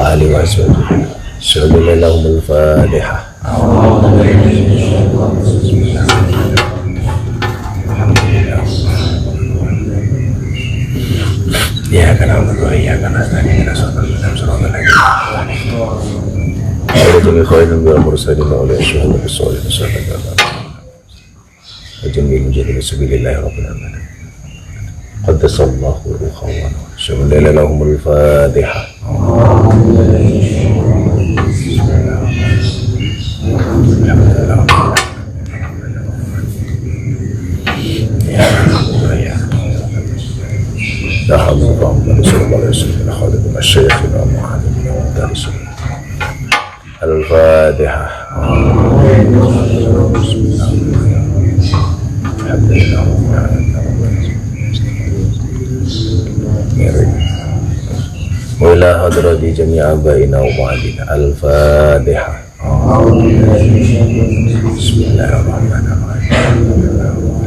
alihi wasallam. Sallallahu al-Fatihah. Ya karena Allah ya karena tadi kita sudah lagi. Ada jami khairin bil mursalin wa asyhadu an la ilaha illallah. Ajmil mujahid sabilillah rabbil alamin. Qaddasallahu ruhawana. Sallallahu al-Fatihah. Al-Fatihah. Wa ila hadrati jami' abaina wa ma'adina. Al-Fatihah. Bismillahirrahmanirrahim.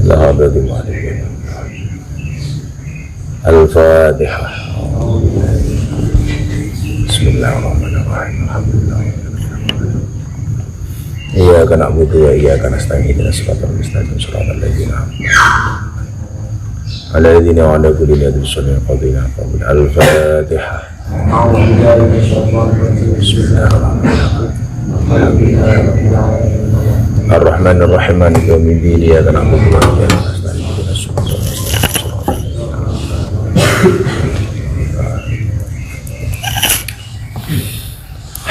ila hadrati ma'adina. Al-Fatihah. Bismillahirrahmanirrahim. Alhamdulillah. Iyyaka na'budu wa iyyaka nasta'in. Ihdinas siratal mustaqim. Shiratal ladzina an'amta 'alaihim ghairil maghdubi 'alaihim waladdallin. Al-Fatihah. Bismillahirrahmanirrahim. Ar-Rahmanir Rahim. Maliki yaumiddin. Iyyaka na'budu wa iyyaka nasta'in. Ihdinas siratal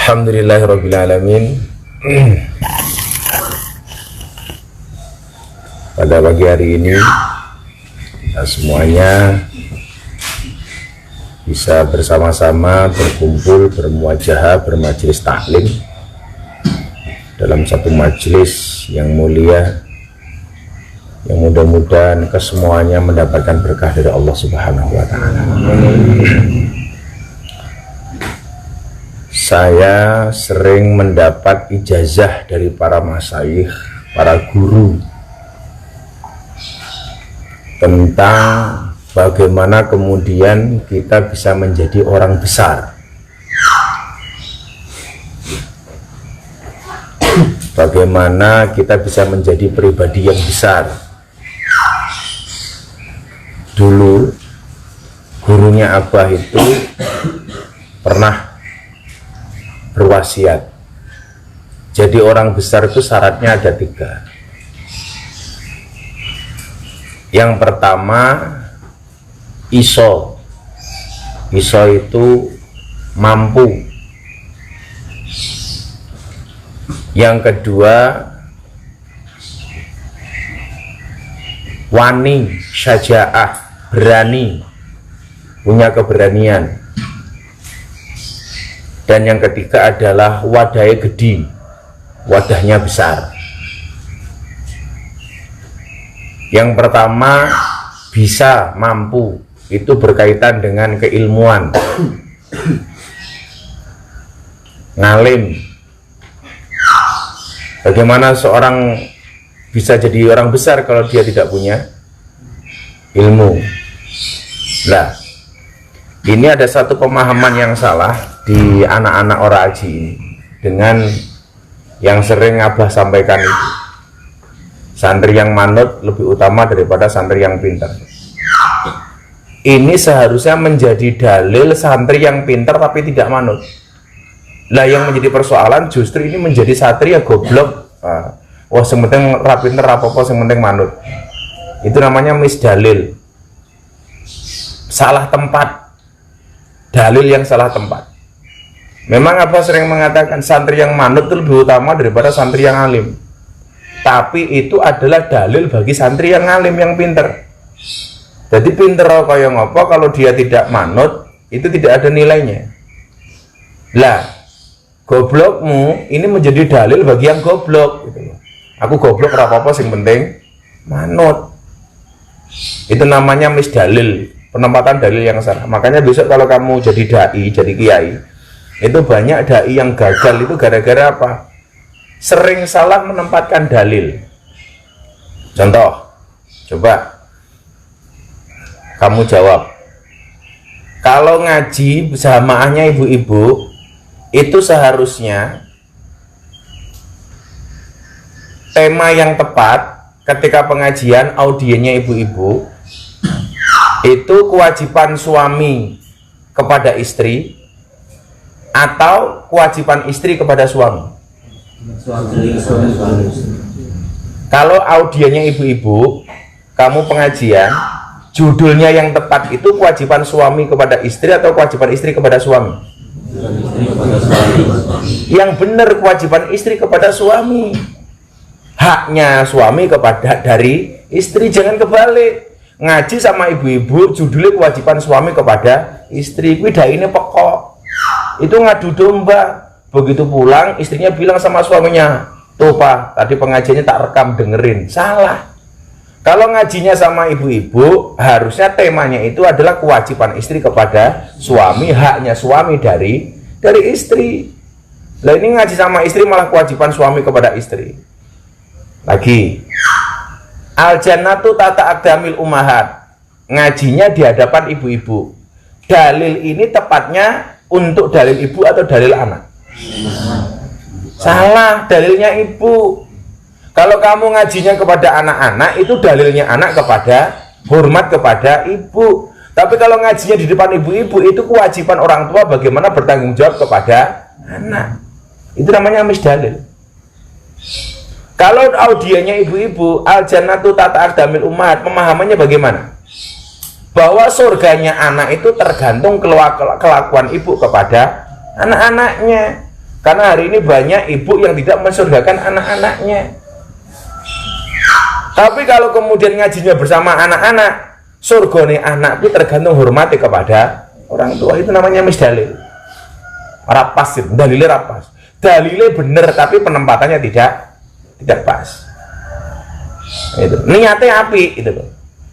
Alhamdulillahirabbil alamin. Pada pagi hari ini kita semuanya bisa bersama-sama berkumpul, bermuajahah, bermajelis taklim dalam satu majelis yang mulia, yang mudah-mudahan kesemuanya mendapatkan berkah dari Allah Subhanahu wa Ta'ala. Saya sering mendapat ijazah dari para masyayikh, para guru, tentang bagaimana kemudian kita bisa menjadi orang besar, bagaimana kita bisa menjadi pribadi yang besar. Dulu gurunya Abah itu pernah berwasiat, jadi orang besar itu syaratnya ada 3. Yang pertama, iso itu mampu. Yang kedua, wani, syaja'ah, berani, punya keberanian. Dan yang ketiga adalah wadahnya gede, wadahnya besar. Yang pertama, bisa, mampu, itu berkaitan dengan keilmuan, ngalim. Bagaimana seorang bisa jadi orang besar kalau dia tidak punya ilmu? Nah, ini ada satu pemahaman yang salah di anak-anak Oraji ini dengan yang sering Abah sampaikan itu. Santri yang manut lebih utama daripada santri yang pintar. Ini seharusnya menjadi dalil santri yang pintar tapi tidak manut. Lah yang menjadi persoalan justru ini menjadi santri yang goblok. Wah, yang penting rapinter apa-apa, yang penting manut. Itu namanya misdalil. Salah tempat. Dalil yang salah tempat. Memang Abah sering mengatakan santri yang manut itu lebih utama daripada santri yang alim. Tapi itu adalah dalil bagi santri yang alim, yang pinter. Jadi pinter kaya ngopo kalau dia tidak manut, itu tidak ada nilainya. Lah, goblokmu ini menjadi dalil bagi yang goblok gitu. Aku goblok ora apa-apa, sing penting manut. Itu namanya misdalil, penempatan dalil yang salah. Makanya besok kalau kamu jadi dai, jadi kiai, itu banyak dai yang gagal itu gara-gara apa? Sering salah menempatkan dalil. Contoh, coba Kamu jawab. Kalau ngaji jamaahnya ibu-ibu, itu seharusnya tema yang tepat ketika pengajian audiennya ibu-ibu itu kewajiban suami kepada istri atau kewajiban istri kepada suami. Kalau audiennya ibu-ibu, kamu pengajian, judulnya yang tepat itu kewajiban suami kepada istri atau kewajiban istri kepada suami? Yang benar kewajiban istri kepada suami. Haknya suami kepada dari istri, jangan kebalik. Ngaji sama ibu-ibu judulnya kewajiban suami kepada istri. Kuwi ini pokok. Itu ngadu domba. Begitu pulang istrinya bilang sama suaminya, "Tuh Pak, tadi pengajiannya tak rekam, dengerin." Salah. Kalau ngajinya sama ibu-ibu, harusnya temanya itu adalah kewajiban istri kepada suami, haknya suami dari istri. Lah ini ngaji sama istri malah kewajiban suami kepada istri. Lagi, al-jannatu tata aqdamil ummahat. Ngajinya di hadapan ibu-ibu. Dalil ini tepatnya untuk dalil ibu atau dalil anak? Salah, dalilnya ibu. Kalau kamu ngajinya kepada anak-anak, itu dalilnya anak kepada hormat kepada ibu. Tapi kalau ngajinya di depan ibu-ibu, itu kewajiban orang tua bagaimana bertanggung jawab kepada anak. Itu namanya misdalil. Kalau audiennya ibu-ibu, al-jannatu tata aqdamil ummahat, pemahamannya bagaimana? Bahwa surganya anak itu tergantung kelakuan ibu kepada anak-anaknya. Karena hari ini banyak ibu yang tidak mensurgakan anak-anaknya. Tapi kalau kemudian ngajinya bersama anak-anak, surgane anak itu tergantung hormati kepada orang tua, itu namanya misdalil. Rapas, dalilnya rapas. Dalilnya benar tapi penempatannya tidak pas. Itu niatnya api itu,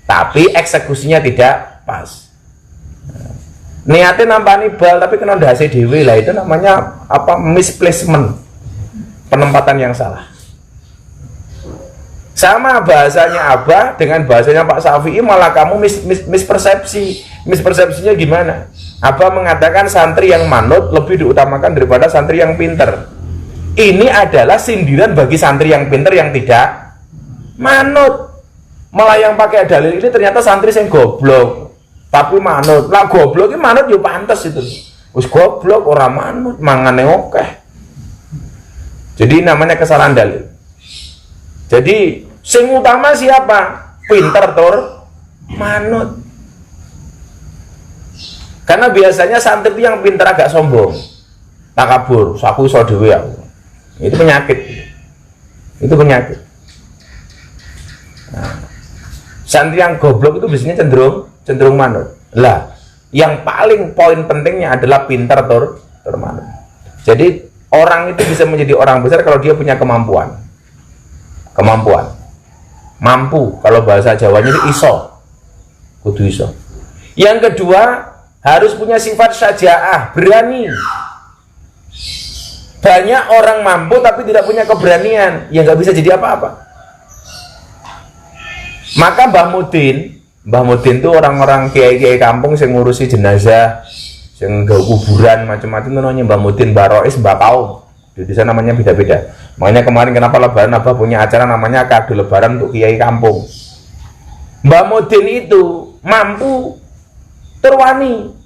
tapi eksekusinya tidak pas. Niatnya nampani bal tapi kena ndase dhewe, lah itu namanya apa? Misplacement, penempatan yang salah. Sama bahasanya Abah dengan bahasanya Pak Syafi'i, malah kamu mispersepsi. Mispersepsinya gimana? Abah mengatakan santri yang manut lebih diutamakan daripada santri yang pinter. Ini adalah sindiran bagi santri yang pinter yang tidak manut. Malah yang pakai dalil ini ternyata santri yang goblok tapi manut. Lah goblok ini manut yo pantes itu. Wis goblok ora manut, mangane akeh. Jadi namanya kesalahan dalil. Jadi sing utama siapa? Pinter tur manut. Karena biasanya santri yang pinter agak sombong, takabur, aku iso dhewe aku. Itu penyakit. Itu penyakit. Nah, santri yang goblok itu biasanya cenderung manut. Lah, yang paling poin pentingnya adalah pintar tur manut. Jadi orang itu bisa menjadi orang besar kalau dia punya kemampuan. Mampu, kalau bahasa Jawanya itu iso. Kudu iso. Yang kedua, harus punya sifat syaja'ah, berani. Banyak orang mampu tapi tidak punya keberanian, ya nggak bisa jadi apa-apa. Maka Mbah Mudin itu orang-orang kiai-kiai kampung yang ngurusi jenazah, yang gawe kuburan macam-macam itu namanya Mbah Mudin, Mbah Rois, Mbah Kaum. Di sana namanya beda-beda. Makanya kemarin kenapa Lebaran Abah punya acara namanya kado Lebaran untuk kiai kampung. Mbah Mudin itu mampu, terwani.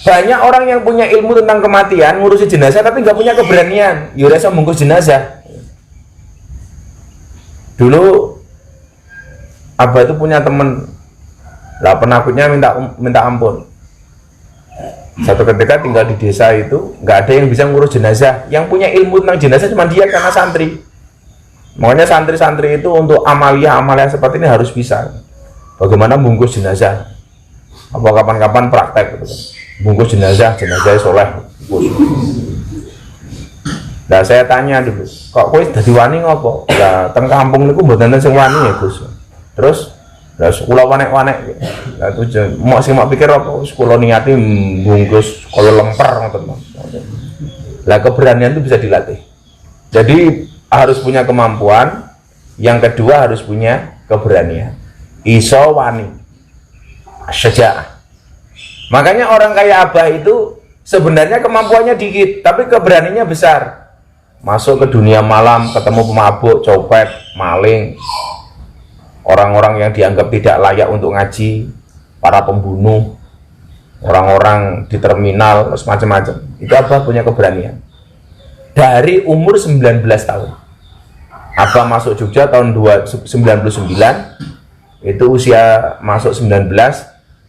Banyak orang yang punya ilmu tentang kematian, ngurusi jenazah tapi nggak punya keberanian. Yuresa bungkus jenazah. Dulu Abah itu punya temen, lah penakutnya minta ampun. Satu ketika tinggal di desa itu nggak ada yang bisa ngurus jenazah. Yang punya ilmu tentang jenazah cuma dia karena santri. Makanya santri-santri itu untuk amalia seperti ini harus bisa. Bagaimana bungkus jenazah? Apa kapan-kapan praktek gitu. Bungkus jenazah soleh. Nah saya tanya dulu, kok kowe dadi wani ngopo? Lah teng kampung niku mboten sing wani ya Gus. Terus lah kula wanek-wanek. Lah tujuan mau pikir apa kula niati bungkus kaya lemper ngoten. Lah keberanian itu bisa dilatih. Jadi harus punya kemampuan, yang kedua harus punya keberanian. Iso wani. Syaja'ah. Makanya orang kayak Abah itu sebenarnya kemampuannya dikit, tapi keberaniannya besar. Masuk ke dunia malam, ketemu pemabuk, copet, maling, orang-orang yang dianggap tidak layak untuk ngaji, para pembunuh, orang-orang di terminal, macam-macam. Itu Abah punya keberanian. Dari umur 19 tahun. Abah masuk Jogja tahun 99, itu usia masuk 19.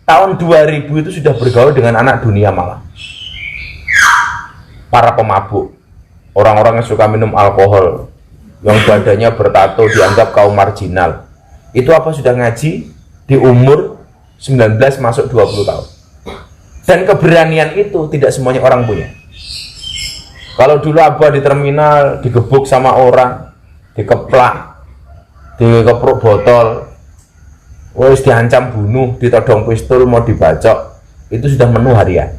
Tahun 2000 itu sudah bergaul dengan anak dunia malam, para pemabuk, orang-orang yang suka minum alkohol, yang badannya bertato, dianggap kaum marginal. Itu apa sudah ngaji di umur 19 masuk 20 tahun. Dan keberanian itu tidak semuanya orang punya. Kalau dulu Abah di terminal digebuk sama orang, dikeplak, dikepruk botol, wis diancam bunuh, ditodong pistol, mau dibacok, itu sudah menu harian.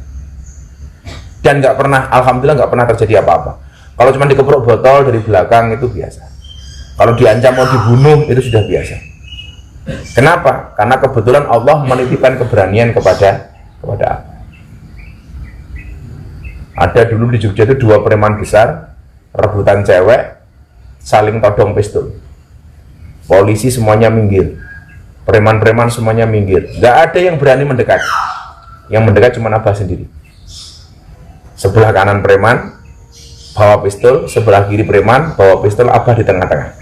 Dan nggak pernah, alhamdulillah nggak pernah terjadi apa-apa. Kalau cuma dikeprok botol dari belakang itu biasa. Kalau diancam mau dibunuh itu sudah biasa. Kenapa? Karena kebetulan Allah menitipkan keberanian kepada Abah. Ada dulu di Jogja itu 2 preman besar rebutan cewek, saling todong pistol. Polisi semuanya minggir. Preman-preman semuanya minggir, nggak ada yang berani mendekat. Yang mendekat cuma Abah sendiri. Sebelah kanan preman bawa pistol, sebelah kiri preman bawa pistol, Abah di tengah-tengah,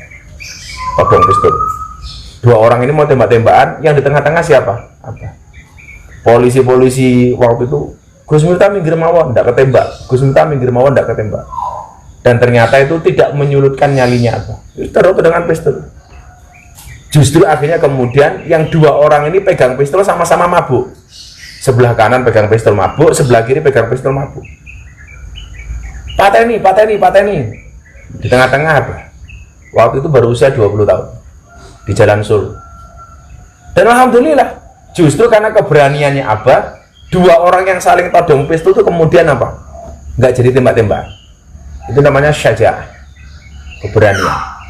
todong pistol. 2 orang ini mau tembak-tembakan, yang di tengah-tengah siapa? Abah. Polisi-polisi waktu itu, Gus Miftah minggir mawon, nggak ketembak. Gus Miftah minggir mawon, nggak ketembak. Dan ternyata itu tidak menyulutkan nyalinya Abah. Terus dengan pistol. Justru akhirnya kemudian yang 2 orang ini pegang pistol sama-sama mabuk. Sebelah kanan pegang pistol mabuk, sebelah kiri pegang pistol mabuk. Pateni. Di tengah-tengah apa? Waktu itu baru usia 20 tahun. Di Jalan Solo. Dan alhamdulillah, justru karena keberaniannya Abah, 2 orang yang saling todong pistol itu kemudian apa? Nggak jadi tembak-tembak. Itu namanya syaja'ah, keberanian.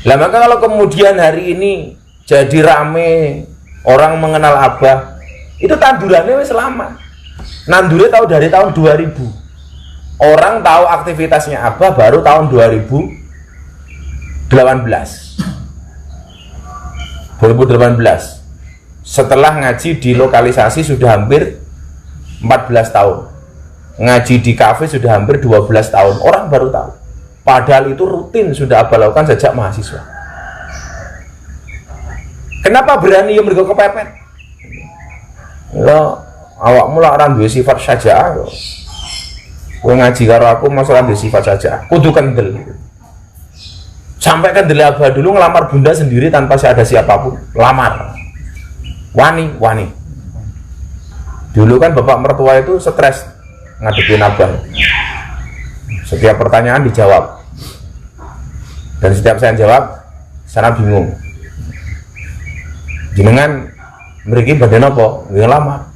Lah maka kalau kemudian hari ini jadi rame orang mengenal Abah, itu tandurannya wis lama. Nandure tahu dari tahun 2000. Orang tahu aktivitasnya Abah baru tahun 2018. Setelah ngaji di lokalisasi sudah hampir 14 tahun. Ngaji di kafe sudah hampir 12 tahun. Orang baru tahu. Padahal itu rutin sudah Abah lakukan sejak mahasiswa. Kenapa berani yang mergo kepepet? Lo awakmu lah orang duwe sifat syaja'ah. Kowe ngaji karo aku masalah duwe sifat syaja'ah. Kudu kendel. Sampai kendel Abah dulu ngelamar bunda sendiri tanpa ada siapapun. Lamar. Wani. Dulu kan bapak mertua itu stres ngadepin Abah. Setiap pertanyaan dijawab, dan setiap saya jawab, sana bingung. Jenengan mriki badhe napa? Nggih lama.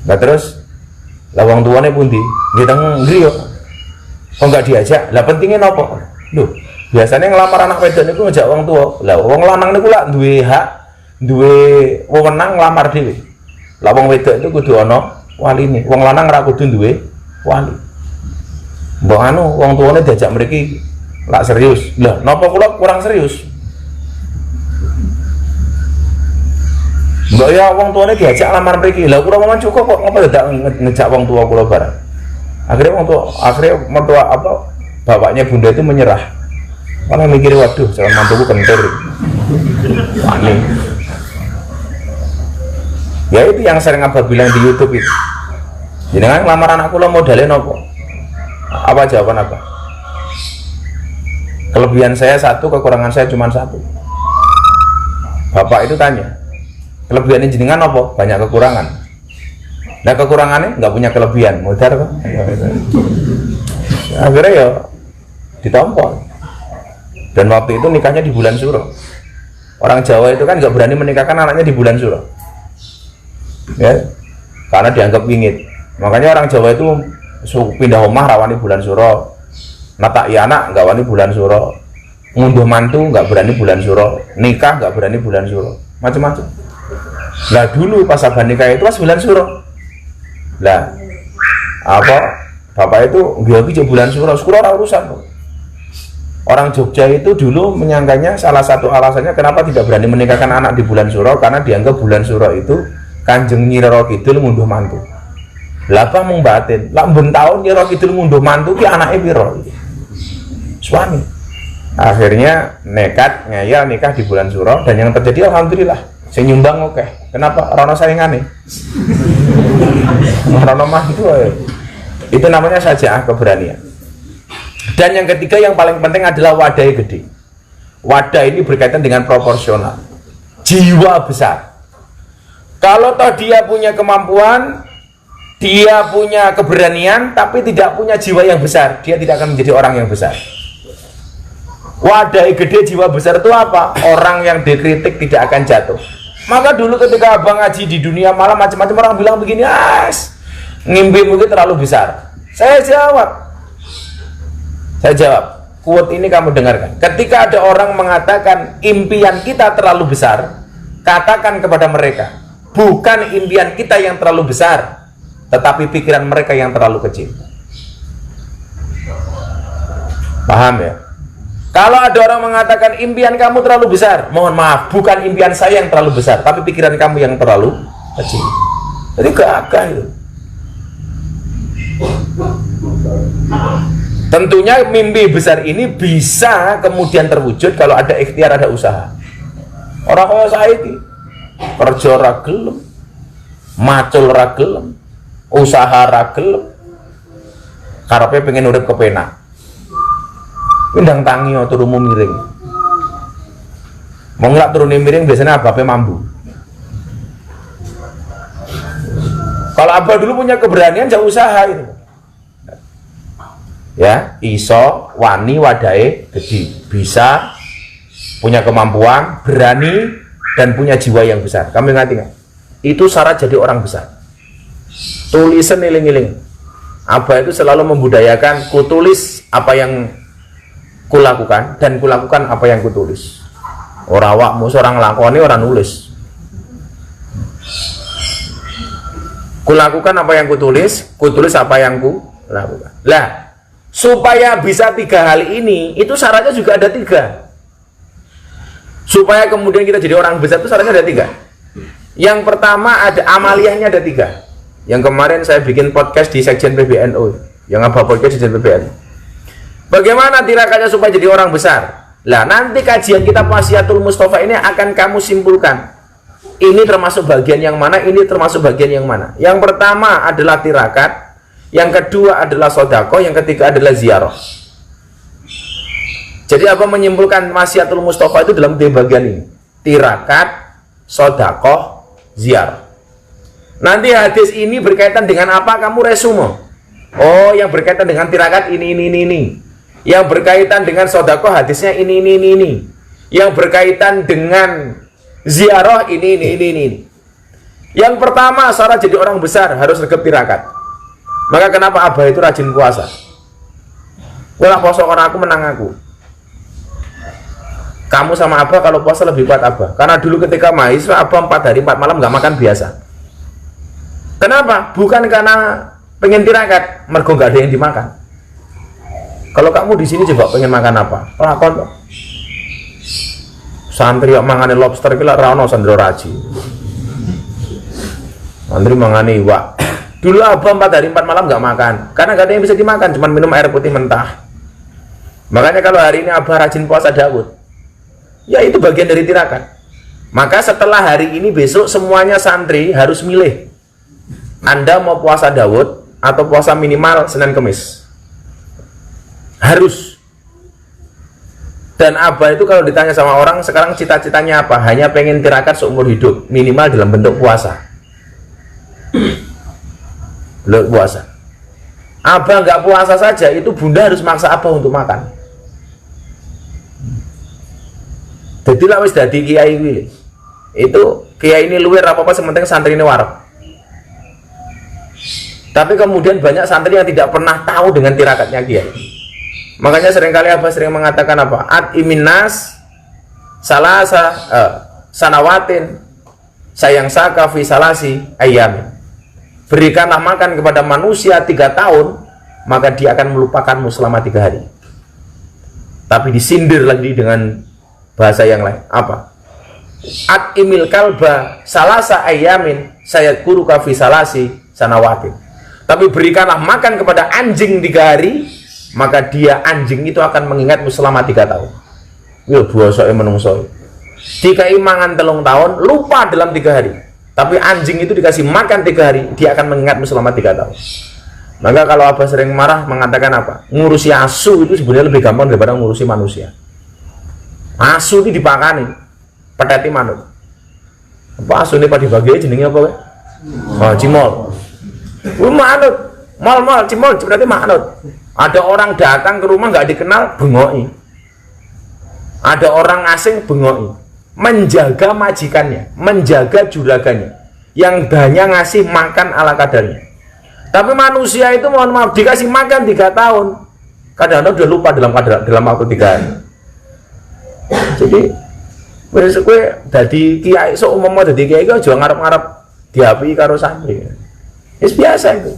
Nah terus, lah wong tuane pundi? Nggih teng ngriya. Kok enggak diajak? Lah pentingnya napa? Lho, biasanya ngelamar anak wedok niku ngajak wong tua. Lah wong lanang niku lak duwe hak, duwe wewenang nglamar dhewe. Lah wong wedok itu kudu ana waline. Wong lanang ora kudu duwe wali. Mbok anu wong tuane diajak mriki lak serius. Lah napa kula kurang serius? Mbok ya wong tuane diajak lamar mriki. Lah kula mawon cukup kok ngapa dadak ngejak wong tua kula bareng. Akhirnya mertua apa bapaknya bunda itu menyerah. Karena mikir waduh calon mantuku kentir. Wani. Ya itu yang sering Abah bilang di YouTube itu. Jenengan ngelamar anak kula modalnya nopo? Apa jawaban apa? Kelebihan saya 1, kekurangan saya cuma 1. Bapak itu tanya, kelebihannya jenengan apa? Banyak kekurangan. Nah kekurangannya nggak punya kelebihan, modar kok. Akhirnya ya ditompol. Dan waktu itu nikahnya di bulan Suro. Orang Jawa itu kan nggak berani menikahkan anaknya di bulan Suro, ya, karena dianggap wingit. Makanya orang Jawa itu pindah omah rawani bulan Suro, natak anak nggak wani bulan Suro, ngunduh mantu nggak berani bulan Suro, nikah nggak berani bulan Suro. macam-macam. Lah dulu pas Abah nikah itu pas bulan Suro. Lah apa bapak itu nggih bulan Suro ora urusan. Orang Jogja itu dulu menyangkanya salah satu alasannya kenapa tidak berani menikahkan anak di bulan Suro karena dianggap bulan Suro itu Kanjeng Nyi Roro Kidul ngunduh mantu. Lah apa mung batin, lah ben taun Nyi Roro Kidul ngunduh mantu ki anake piro? Suami. Akhirnya nekat ngayal nikah di bulan Suro dan yang terjadi alhamdulillah sing nyumbang oke. Kenapa? Rono saingane. Rono mantu itu namanya saja keberanian. Dan yang ketiga yang paling penting adalah wadahnya gede. Wadah ini berkaitan dengan proporsional, jiwa besar. Kalau toh dia punya kemampuan, dia punya keberanian, tapi tidak punya jiwa yang besar, dia tidak akan menjadi orang yang besar. Wadah gede jiwa besar itu apa? Orang yang dikritik tidak akan jatuh. Maka dulu ketika abang ngaji di dunia malam macam-macam orang bilang begini, ngimpi mungkin terlalu besar. Saya jawab, quote ini kamu dengarkan. Ketika ada orang mengatakan impian kita terlalu besar, katakan kepada mereka, bukan impian kita yang terlalu besar, tetapi pikiran mereka yang terlalu kecil. Paham ya? Kalau ada orang mengatakan impian kamu terlalu besar, mohon maaf, bukan impian saya yang terlalu besar, tapi pikiran kamu yang terlalu kecil. Jadi gagah itu. Tentunya mimpi besar ini bisa kemudian terwujud kalau ada ikhtiar, ada usaha. Orang kaya saiki kerja ra gelem, macul ra gelem, usaha ra gelem, karepe pengen urip kepenak. Ndang tangi turumu miring. Mau ngelak turune miring biasanya abape mambu. Kalau abah dulu punya keberanian, jangan usaha itu. Ya, iso wani wadai gede, bisa punya kemampuan, berani dan punya jiwa yang besar. Kamu ngerti nggak? Itu syarat jadi orang besar. Tulisan iling-iling. Abah itu selalu membudayakan kutulis apa yang kulakukan dan kulakukan apa yang kutulis. Ora awakmu seorang lakoni orang nulis. Kulakukan apa yang kutulis apa yang kulakukan. Lah supaya bisa 3 hal ini, itu syaratnya juga ada 3. Supaya kemudian kita jadi orang besar itu syaratnya ada 3. Yang pertama ada amaliyahnya ada 3. Yang kemarin saya bikin podcast di Sekjen PBNU, yang apa podcast di Sekjen PBNU. Bagaimana tirakatnya supaya jadi orang besar? Lah nanti kajian kita Wasiatul Mustofa ini akan kamu simpulkan. Ini termasuk bagian yang mana, ini termasuk bagian yang mana. Yang pertama adalah tirakat. Yang kedua adalah sodako, yang ketiga adalah ziarah. Jadi apa menyimpulkan Wasiatul Mustofa itu dalam 3 bagian ini? Tirakat, sodako, ziarah. Nanti hadis ini berkaitan dengan apa? Kamu resume. Oh, yang berkaitan dengan tirakat ini. Yang berkaitan dengan sodako hadisnya ini. Yang berkaitan dengan ziarah ini. Yang pertama, syarat jadi orang besar harus regep tirakat. Maka kenapa abah itu rajin puasa? Wala puasa karena aku menang aku. Kamu sama abah kalau puasa lebih kuat abah. Karena dulu ketika mahasiswa abah 4 hari 4 malam nggak makan biasa. Kenapa? Bukan karena pengen tirakat, mergo nggak ada yang dimakan. Kalau kamu di sini coba pengen makan apa? Lakon santri yang mangane lobster kira rano sandro raji. Santri mangane iwak. Dulu abah 4 hari 4 malam nggak makan, karena nggak ada yang bisa dimakan, cuma minum air putih mentah. Makanya kalau hari ini abah rajin puasa Daud, ya itu bagian dari tirakat. Maka setelah hari ini besok semuanya santri harus milih. Anda mau puasa Daud atau puasa minimal Senin Kemis? Harus. Dan abah itu kalau ditanya sama orang sekarang cita-citanya apa? Hanya pengen tirakat seumur hidup, minimal dalam bentuk puasa. Puasa. Abah nggak puasa saja, itu bunda harus maksa abah untuk makan. Jadi lah wis dadi kiai kuwi. Itu kiai ini luwir apa sementing santri ini warep. Tapi kemudian banyak santri yang tidak pernah tahu dengan tirakatnya kiai. Makanya seringkali abah sering mengatakan apa? Ad iminas salasa sanawatin sayang saka fi salasi ayyamin. Berikanlah makan kepada manusia 3 tahun, maka dia akan melupakanmu selama 3 hari. Tapi disindir lagi dengan bahasa yang lain. Apa? At imil kalba salasa ayamin sayadkuruka fi salasi sanawatin. Tapi berikanlah makan kepada anjing 3 hari, maka dia anjing itu akan mengingatmu selama 3 tahun. Yo buasoe menungsoe. Dikai mangan 3 tahun, lupa dalam 3 hari. Tapi anjing itu dikasih makan 3 hari, dia akan mengingatmu selama 3 tahun. Maka kalau Abah sering marah mengatakan apa? Ngurusi asu itu sebenarnya lebih gampang daripada ngurusi manusia. Asu itu dipakani, pedati manut. Apa asu ini pada dibagi jenengnya apa? Oh, cimol. Manut, mal cimol, berarti manut. Ada orang datang ke rumah nggak dikenal, bengoi. Ada orang asing, bengoi. Menjaga majikannya, menjaga juraganya, yang hanya ngasih makan ala kadarnya. Tapi manusia itu mohon maaf dikasih makan 3 tahun, kadang-kadang udah lupa dalam waktu 3 hari. Jadi besok gue jadi kiai, seumpama jadi kiai gue juga ngarep-ngarep diapi karo santri. Itu biasa itu.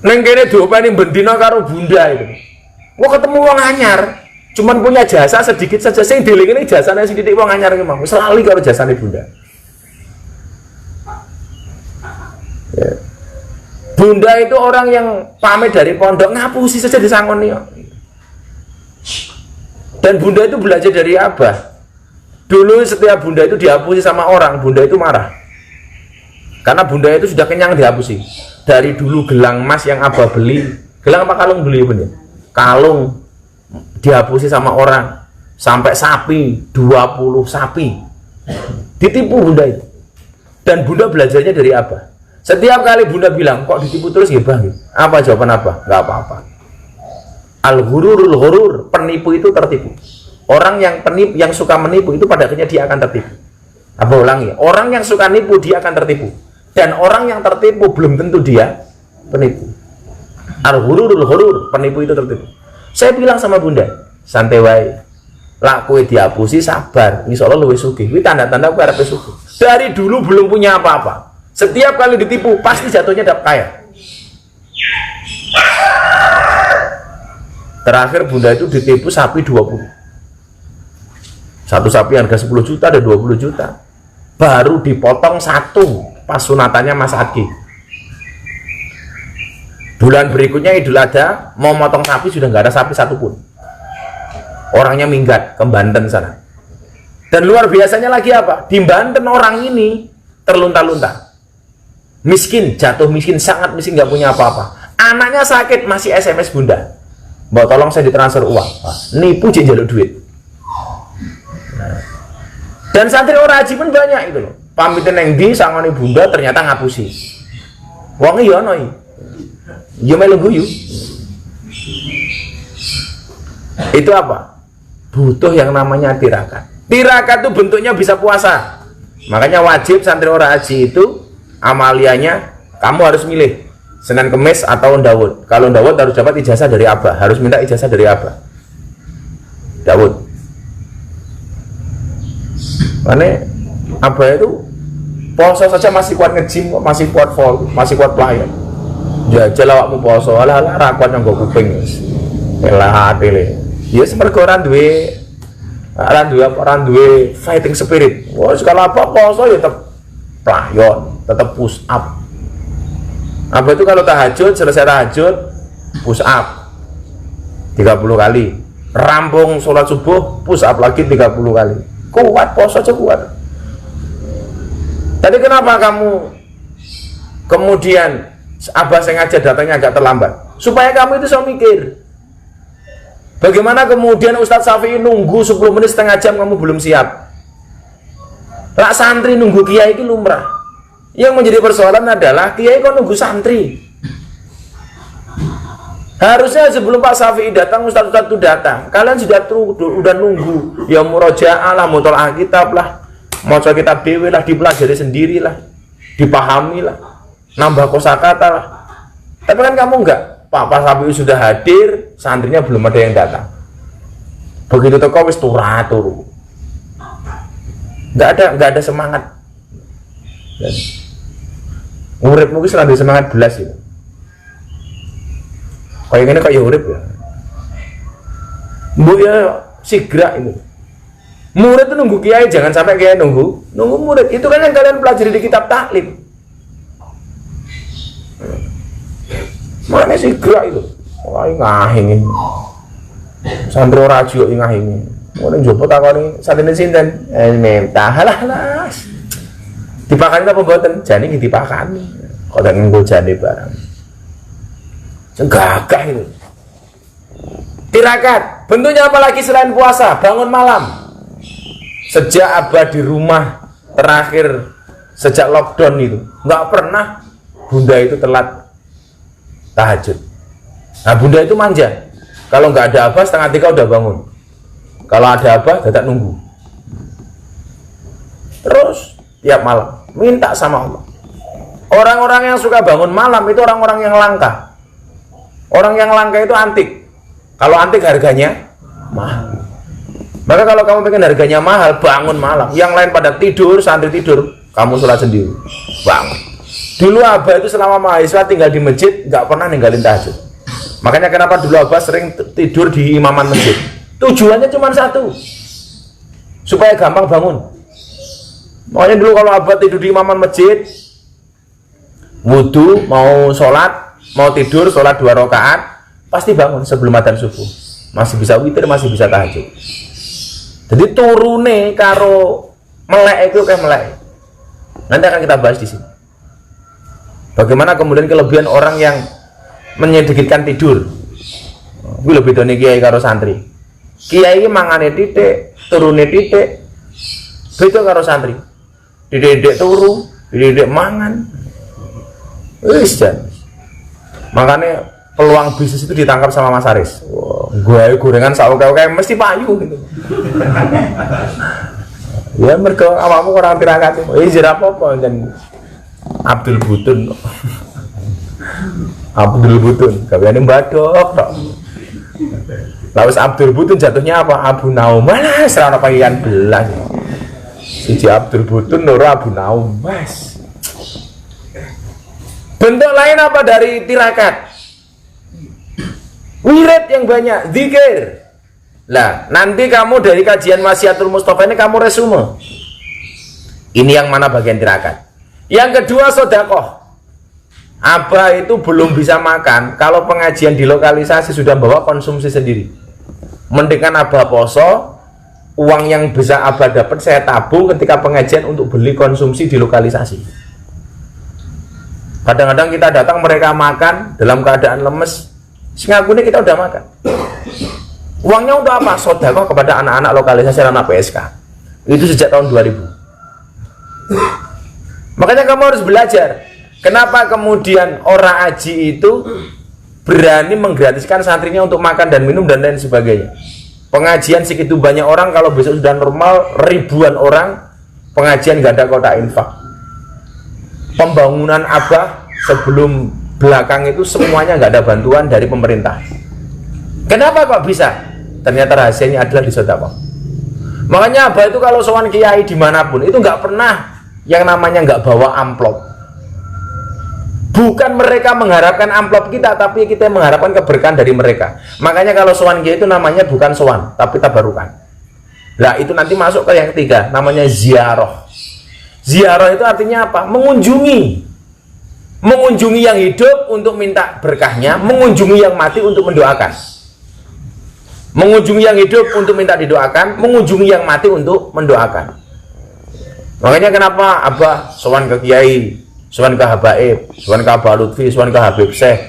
Neng kene diopeni bendina karo bunda itu. Gua ketemu wong anyar, cuman punya jasa sedikit saja, sing dilingine jasane sithik wong anyar ki mau selalu karo jasane bunda. Ya. Bunda itu orang yang pamit dari pondok, ngapusi saja disangoni kok. Dan bunda itu belajar dari Abah. Dulu setiap bunda itu dihapusi sama orang, bunda itu marah. Karena bunda itu sudah kenyang dihapusi. Dari dulu gelang emas yang Abah beli, gelang apa kalung beli bener? Kalung dihapusi sama orang, sampai sapi 20 sapi ditipu bunda itu. Dan bunda belajarnya dari Abah. Setiap kali bunda bilang, kok ditipu terus ya bang? Apa jawaban Abah? Gak apa-apa. Al-ghururul ghurur, penipu itu tertipu. Orang yang penipu, yang suka menipu itu pada akhirnya dia akan tertipu. Abah ulangi, orang yang suka nipu dia akan tertipu. Dan orang yang tertipu belum tentu dia penipu. Al-ghururul ghurur, penipu itu tertipu. Saya bilang sama bunda, santai wae. Lah kowe dihapusi sabar, insyaallah luwih sugih. Kuwi tanda-tanda kowe arep sugih. Dari dulu belum punya apa-apa. Setiap kali ditipu pasti jatuhnya dapat kaya. Terakhir bunda itu ditipu sapi 20. Satu sapi harga 10 juta ada 20 juta. Baru dipotong 1 pas sunatannya Mas Agi. Bulan berikutnya Idul Adha mau motong sapi sudah nggak ada sapi satupun. Orangnya minggat ke Banten sana. Dan luar biasanya lagi apa? Di Banten orang ini terlunta-lunta. Miskin, jatuh miskin, sangat miskin, nggak punya apa-apa. Anaknya sakit masih SMS bunda. Mbak tolong saya ditransfer uang. Nipu jaluk duit. Dan santri orang haji pun banyak itu loh. Pamitin yang di sangoni bunda ternyata ngapusi. Wong iya ono iki. Ya melu guyu. Itu apa? Butuh yang namanya tirakat. Tirakat itu bentuknya bisa puasa. Makanya wajib santri orang haji itu amalianya kamu harus milih Senin Kemis atau Dawud. Kalau Dawud harus dapat ijazah dari Abah, harus minta ijazah dari Abah. Dawud. Karena Abah itu poso saja masih kuat nge-gym kok, masih kuat vol, masih kuat pelayan. Jajal awakmu poso, alah ra kuat nyanggo kuping wis. Elah atele. Ya semergo ora duwe fighting spirit. Wah, kalau apa poso ya tetep playon, tetep push up. Apa itu kalau tahajud, selesai tahajud push up 30 kali. Rampung sholat subuh push up lagi 30 kali. Kuat poso aja kuat. Tadi kenapa kamu kemudian Abah sengaja datangnya agak terlambat? Supaya kamu itu bisa mikir. Bagaimana kemudian Ustadz Syafi'i nunggu 10 menit setengah jam kamu belum siap? Lah santri nunggu kiai itu lumrah. Yang menjadi persoalan adalah kiai kok nunggu santri. Harusnya sebelum Pak Syafi'i datang, Ustadz itu datang. Kalian sudah nunggu. Ya murojaah lah, mutol Alkitab lah, mau kitab dewe lah, dipelajari sendiri lah, dipahami lah, nambah kosakata lah. Tapi kan kamu enggak. Pak Syafi'i sudah hadir, santrinya belum ada yang datang. Begitu teko wis turu. nggak ada semangat. Urip mungkin selalu semangat belas ya. Kayak gini kayak urip ya. Bu ya sigra ini. Murid itu nunggu kiai, jangan sampai kiai nunggu murid. Itu kan yang kalian pelajari di kitab taklim. Mana sigra itu? Wah, ngahingin. Sandro radio ngahingin. Mau njupuk takoni satene sinten? Mentah lah. Dipakani apa mboten? Jane iki dipakani. Kok tak nggo jane barang. Gagah itu. Tirakat, bentuknya apalagi selain puasa, bangun malam. Sejak Abah di rumah terakhir sejak lockdown itu, nggak pernah Bunda itu telat tahajud. Nah, Bunda itu manja. Kalau nggak ada Abah setengah 3 udah bangun. Kalau ada Abah tetap nunggu. Terus tiap malam minta sama Allah. Orang-orang yang suka bangun malam itu orang-orang yang langka. Orang yang langka itu antik. Kalau antik harganya mahal. Maka kalau kamu pengen harganya mahal, bangun malam. Yang lain pada tidur, santri tidur, kamu sholat sendiri. Bangun. Dulu Abah itu selama mahasiswa tinggal di masjid, nggak pernah ninggalin tahajud. Makanya kenapa dulu Abah sering tidur di imaman masjid. Tujuannya cuma satu, supaya gampang bangun. Makanya dulu kalau Abah tidur di imaman masjid, wudu, mau sholat, mau tidur, sholat 2 rakaat, pasti bangun sebelum adzan subuh. Masih bisa witir, masih bisa tahajud. Jadi turune karo melek itu kayak melek. Nanti akan kita bahas di sini. Bagaimana kemudian kelebihan orang yang menyedikitkan tidur. Gue lebih doni kiai karo santri. Kiai ini mangane titik, turune titik. Beda karo santri. Dididik turu, dididik mangan. Wis jan. Makanya peluang bisnis itu ditangkap sama Mas Aris. Gue gorengan saoke-oke mesti payu gitu. Ya mergo awakmu orang tirakat. Jera apa-apa dan Abdul Butun. Abdul Butun, gaweane mbadok tok. Lawas Abdul Butun jatuhnya apa? Abu Naum. Mana serana panggilan belas. Siji Abdul Butun loro Abu Naum. Mas. Bentuk lain apa dari tirakat? Wirid yang banyak, zikir. Lah, nanti kamu dari kajian Wasiatul Mustafa ini kamu resume. Ini yang mana bagian tirakat. Yang kedua sedekah. Abah itu belum bisa makan kalau pengajian di lokalisasi sudah bawa konsumsi sendiri. Mendingan Abah poso, uang yang bisa Abah dapat saya tabung ketika pengajian untuk beli konsumsi di lokalisasi. Kadang-kadang kita datang mereka makan dalam keadaan lemes. Ngakunya kita udah makan. Uangnya untuk apa? Sedekah kepada anak-anak lokalisasi, anak PSK. Itu sejak tahun 2000. Makanya kamu harus belajar. Kenapa kemudian orang Aji itu berani menggratiskan santrinya untuk makan dan minum dan lain sebagainya. Pengajian segitu banyak orang, kalau besok sudah normal ribuan orang, pengajian gak ada kotak infak. Pembangunan Abah sebelum belakang itu semuanya nggak ada bantuan dari pemerintah. Kenapa kok bisa? Ternyata rahasianya adalah di sedekah. Makanya Abah itu kalau sowan kiai dimanapun itu nggak pernah yang namanya nggak bawa amplop. Bukan mereka mengharapkan amplop kita, tapi kita mengharapkan keberkahan dari mereka. Makanya kalau sowan kiai itu namanya bukan sowan, tapi tabarukan. Nah itu nanti masuk ke yang ketiga, namanya ziarah. Ziarah itu artinya apa? Mengunjungi yang hidup untuk minta berkahnya, mengunjungi yang mati untuk mendoakan. Mengunjungi yang hidup untuk minta didoakan, mengunjungi yang mati untuk mendoakan. Makanya kenapa Abah sowan ke kiai, sowan ke Habaib, sowan ke Abah Lutfi, sowan ke Habib Syekh,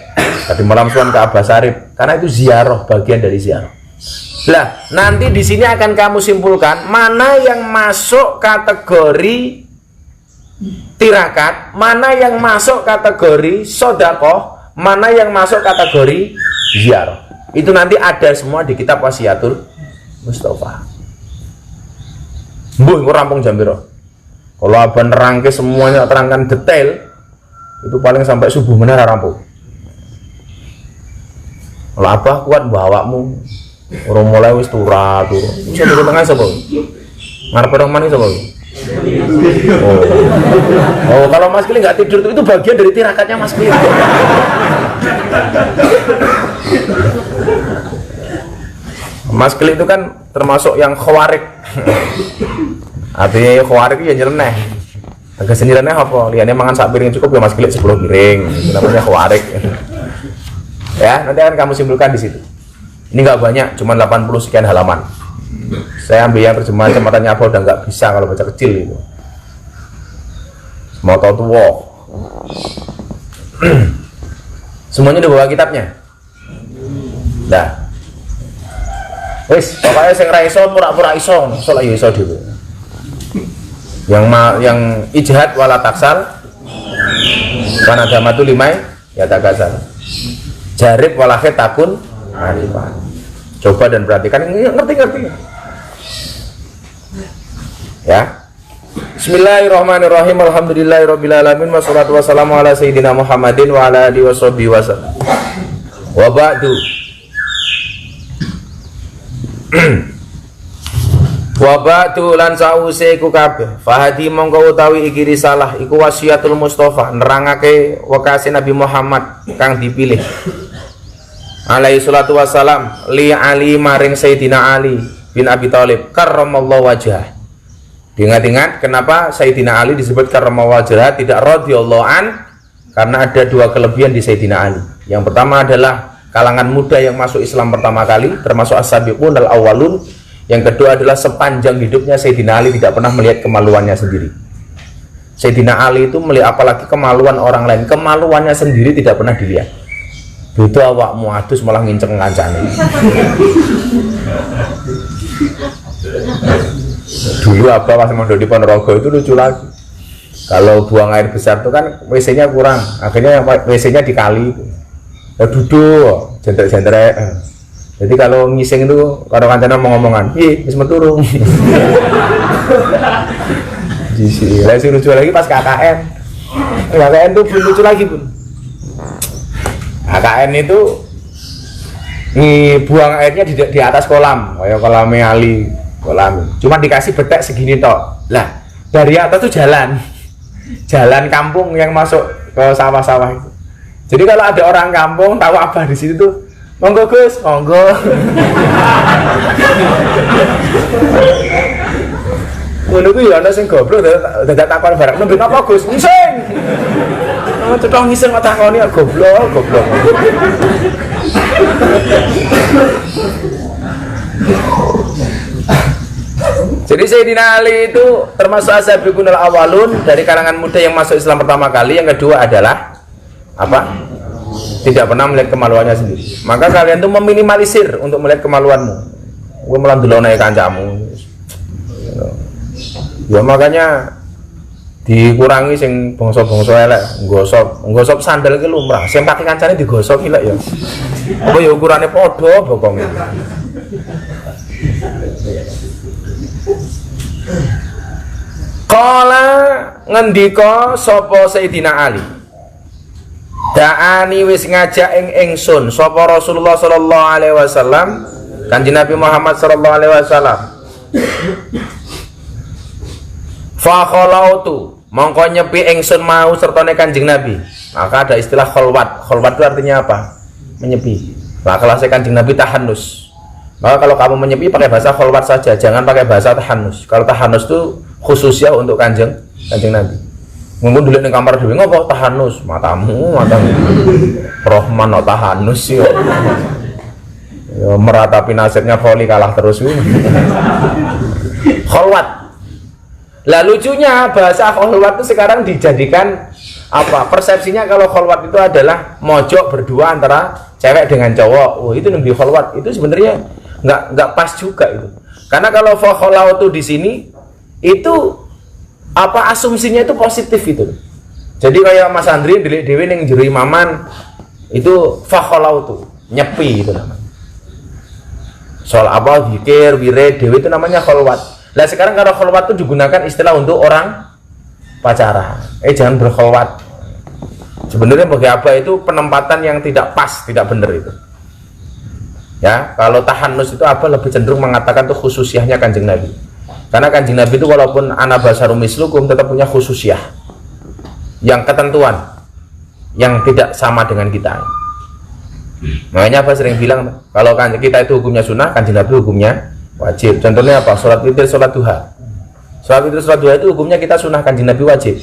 tadi malam sowan ke Abah Sarip, karena itu ziarah, bagian dari ziarah. Lah, nanti di sini akan kamu simpulkan mana yang masuk kategori tirakat, mana yang masuk kategori sodakoh, mana yang masuk kategori ziarah. Itu nanti ada semua di kitab Wasiatul Mustafa. Mbuh iku rampung jam piro? Kalau Abah nerangke semuanya, terangkan detail, itu paling sampai subuh menara rampung. Kalau Abah kuat bawakmu, orang mulai wis turu. Bisa di tengah sapa? Ngarep orang manis sapa? Oh, kalau Mas Kili nggak tidur itu bagian dari tirakatnya Mas Kili. Mas Kili itu kan termasuk yang khawarik. Artinya khawarik ya nyeleneh. Agak senyeleneh apa? Liane mangan sak piring cukup ya Mas Kili 10 piring. Itu namanya khawarik. Ya, nanti akan kamu simpulkan di situ. Ini nggak banyak, cuma 80 sekian halaman. Saya ambil yang terjemahan kematannya apa udah nggak bisa kalau baca kecil itu. Mau tahu tuh, wow. Semuanya udah bawa kitabnya. Dah. Wis, pokoknya sing ra iso pura-pura iso, soal iso dhewe. Yang ijtihad wala taksal. Kan agama itu 5 ya takasal. Jarib wala takun arifan. Coba dan perhatikan, ini ngerti-ngerti. Ya. Bismillahirrahmanirrahim. Alhamdulillahirabbil alamin wassalatu wassalamu ala sayyidina Muhammadin wa ala alihi washabbihi wasallam. Wa ba'du. Wa ba'du lan sause iku kabeh. Fahadi mongko utawi iki risalah iku wasiatul Mustafa nerangake wekase Nabi Muhammad kang dipilih. Alaihi salatu wassalam li Ali maring Sayyidina Ali bin Abi Thalib karramallahu wajhah. Diingat-ingat kenapa Sayyidina Ali disebut karramallahu wajhah, tidak radhiyallahu an, karena ada dua kelebihan di Sayyidina Ali. Yang pertama adalah kalangan muda yang masuk Islam pertama kali, termasuk as-sabiqun al-awwalun. Yang kedua adalah sepanjang hidupnya Sayyidina Ali tidak pernah melihat kemaluannya sendiri. Sayyidina Ali itu melihat apalagi kemaluan orang lain, kemaluannya sendiri tidak pernah dilihat. Itu awakmu adus malah nginceng kancane. Dulu apa pas mondok di Ponorogo itu lucu lagi. Kalau buang air besar itu kan WC-nya kurang, akhirnya WC-nya dikali. Ya duduk, jentrek-jentrek. Jadi kalau ngising itu kalau kancana mau ngomongan, "Ih, wis metu." Jisi, lagi lucu lagi pas KKN. KKN tuh lucu lagi, Bun. KKN itu buang airnya di atas kolam, kayak kolamnya Ali, kolam. Cuma dikasih betek segini tok. Lah, dari atas tuh jalan kampung yang masuk ke sawah-sawah itu. Jadi kalau ada orang kampung tahu apa di situ tuh, monggo Gus, monggo. Ngono kuwi ya ana sing goblok dadak takon barang, "Nembe napa Gus?" "Ngising." Oh, cetha ngising kok takoni goblok. Jadi Sayyidina Ali itu termasuk as-sabiqun al-awwalun, dari kalangan muda yang masuk Islam pertama kali. Yang kedua adalah apa? Tidak pernah melihat kemaluannya sendiri. Maka kalian tuh meminimalisir untuk melihat kemaluanmu. Gue malah ndelone kancamu. Ya makanya dikurangi sing bangsa-bangsa elek, nggosok sandal ki lumrah. Sing pakai kancane digosok ki lek ya. Apa ya ukurane padha bokong. Kala ngendika sapa Sayyidina Ali. Da'ani wis ngajak ingsun sapa Rasulullah sallallahu alaihi wasallam, Kanjeng Nabi Muhammad sallallahu alaihi wasallam. Fa khalautu mongko nyepi ingsun mau sertane Kanjeng Nabi. Maka ada istilah khalwat. Khalwat itu artinya apa? Menyepi. Nah, kalau Kanjeng Nabi tahannus. Maka kalau kamu menyepi pakai bahasa khalwat saja, jangan pakai bahasa tahannus. Kalau tahannus itu khususnya untuk Kanjeng Nabi. Mungkin dulu di kamar dhewe ngopo tahannus, matamu. Rohman no tahannus yo. Ya meratapi nasibnya Kholi kalah terus kuwi. Khalwat. Lah lucunya bahasa khalwat itu sekarang dijadikan apa? Persepsinya kalau khalwat itu adalah mojok berdua antara cewek dengan cowok. Oh, itu nabi khalwat. Itu sebenarnya nggak pas juga itu. Karena kalau fa khalautu di sini itu apa asumsinya itu positif itu. Jadi kayak Mas Andri delik dhewe ning jero imaman itu fa khalautu, nyepi itu namanya. Soal apa zikir, wirid dhewe itu namanya khalwat. Nah sekarang kalau khalwat itu digunakan istilah untuk orang pacaran. Jangan berkhalwat. Sebenarnya bagi apa itu penempatan yang tidak pas, tidak benar itu. Ya, kalau tahannus itu apa lebih cenderung mengatakan itu khususiahnya Kanjeng Nabi. Karena Kanjeng Nabi itu walaupun ana basarum mislukum tetap punya khususiyah, yang ketentuan yang tidak sama dengan kita. Makanya apa sering bilang kalau kita itu hukumnya sunnah, Kanjeng Nabi hukumnya wajib. Contohnya apa? Sholat witir, sholat duha. Sholat witir, sholat duha itu hukumnya kita sunnah, Kanjeng Nabi wajib.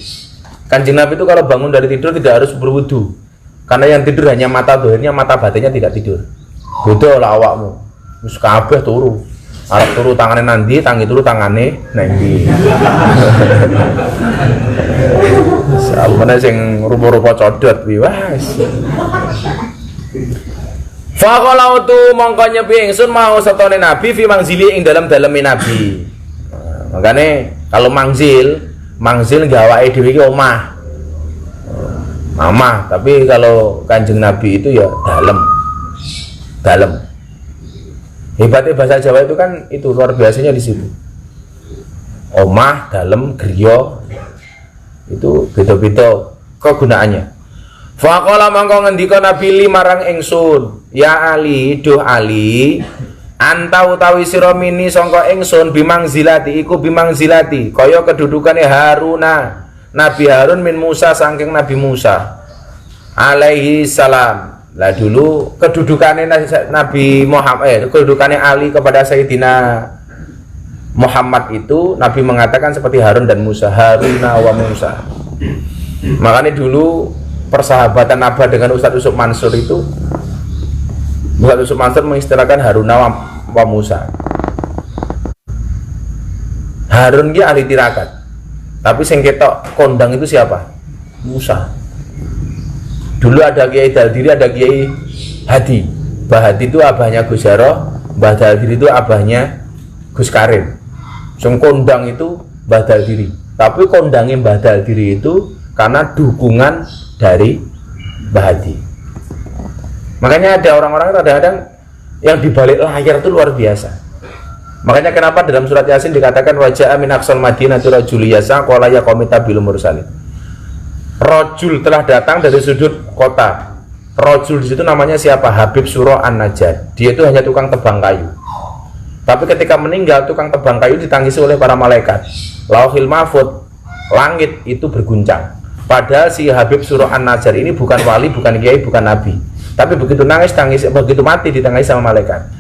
Kanjeng Nabi itu kalau bangun dari tidur tidak harus berwudu, karena yang tidur hanya mata dohirnya, mata batinnya tidak tidur. Bodoh lah awakmu, wis kabeh turu. Arep turu tangane nanti, tangi turu tangane nanti. Sampeyan sing rupa-rupa codot kuwi wis. Faqala tu mongko nyepi ingsun mau setone Nabi fi mangzili ing dalem-daleme Nabi. Makane kalau mangzil gawake dhewe iki omah. Mama, tapi kalau Kanjeng Nabi itu ya dalam. Hebatnya bahasa Jawa itu kan itu luar biasanya di situ. Omah, dalam, griya itu beda-beda kegunaannya. Faqala mangko ngendika Nabi li marang ingsun, ya Ali, duh Ali, anta utawi sira mini sangka ingsun bimangzilati iku bimangzilati kaya kedudukane Haruna, Nabi Harun min Musa saking Nabi Musa alaihi salam. Lah dulu kedudukannya Nabi Muhammad, kedudukannya Ali kepada Sayyidina Muhammad itu Nabi mengatakan seperti Harun dan Musa, Haruna wa Musa. Makanya dulu persahabatan Nabi dengan Ustadz Yusuf Mansur itu, Ustadz Yusuf Mansur mengistilahkan Haruna wa Musa. Harun dia ahli tirakat, tapi sing ketok kondang itu siapa? Musa. Dulu ada Kiai Daldiri, ada Kiai Hadi. Mbah Hadi itu abahnya Gus Jaro, Mbah Daldiri itu abahnya Gus Karim. Sing kondang itu Mbah Daldiri. Tapi kondangnya Mbah Daldiri itu karena dukungan dari Mbah Hadi. Makanya ada orang-orang kadang-kadang yang dibalik layar itu luar biasa. Makanya kenapa dalam surat Yasin dikatakan wajah min aqsal madinati rajul yasa qala ya qaumi tabil mursalin. Rajul telah datang dari sudut kota. Rajul di situ namanya siapa? Habib Surah An-Najjar. Dia itu hanya tukang tebang kayu. Tapi ketika meninggal tukang tebang kayu ditangisi oleh para malaikat. Lauhil Mahfud, langit itu berguncang. Padahal si Habib Surah An-Najjar ini bukan wali, bukan kiai, bukan nabi. Tapi begitu tangis, begitu mati ditangisi sama malaikat.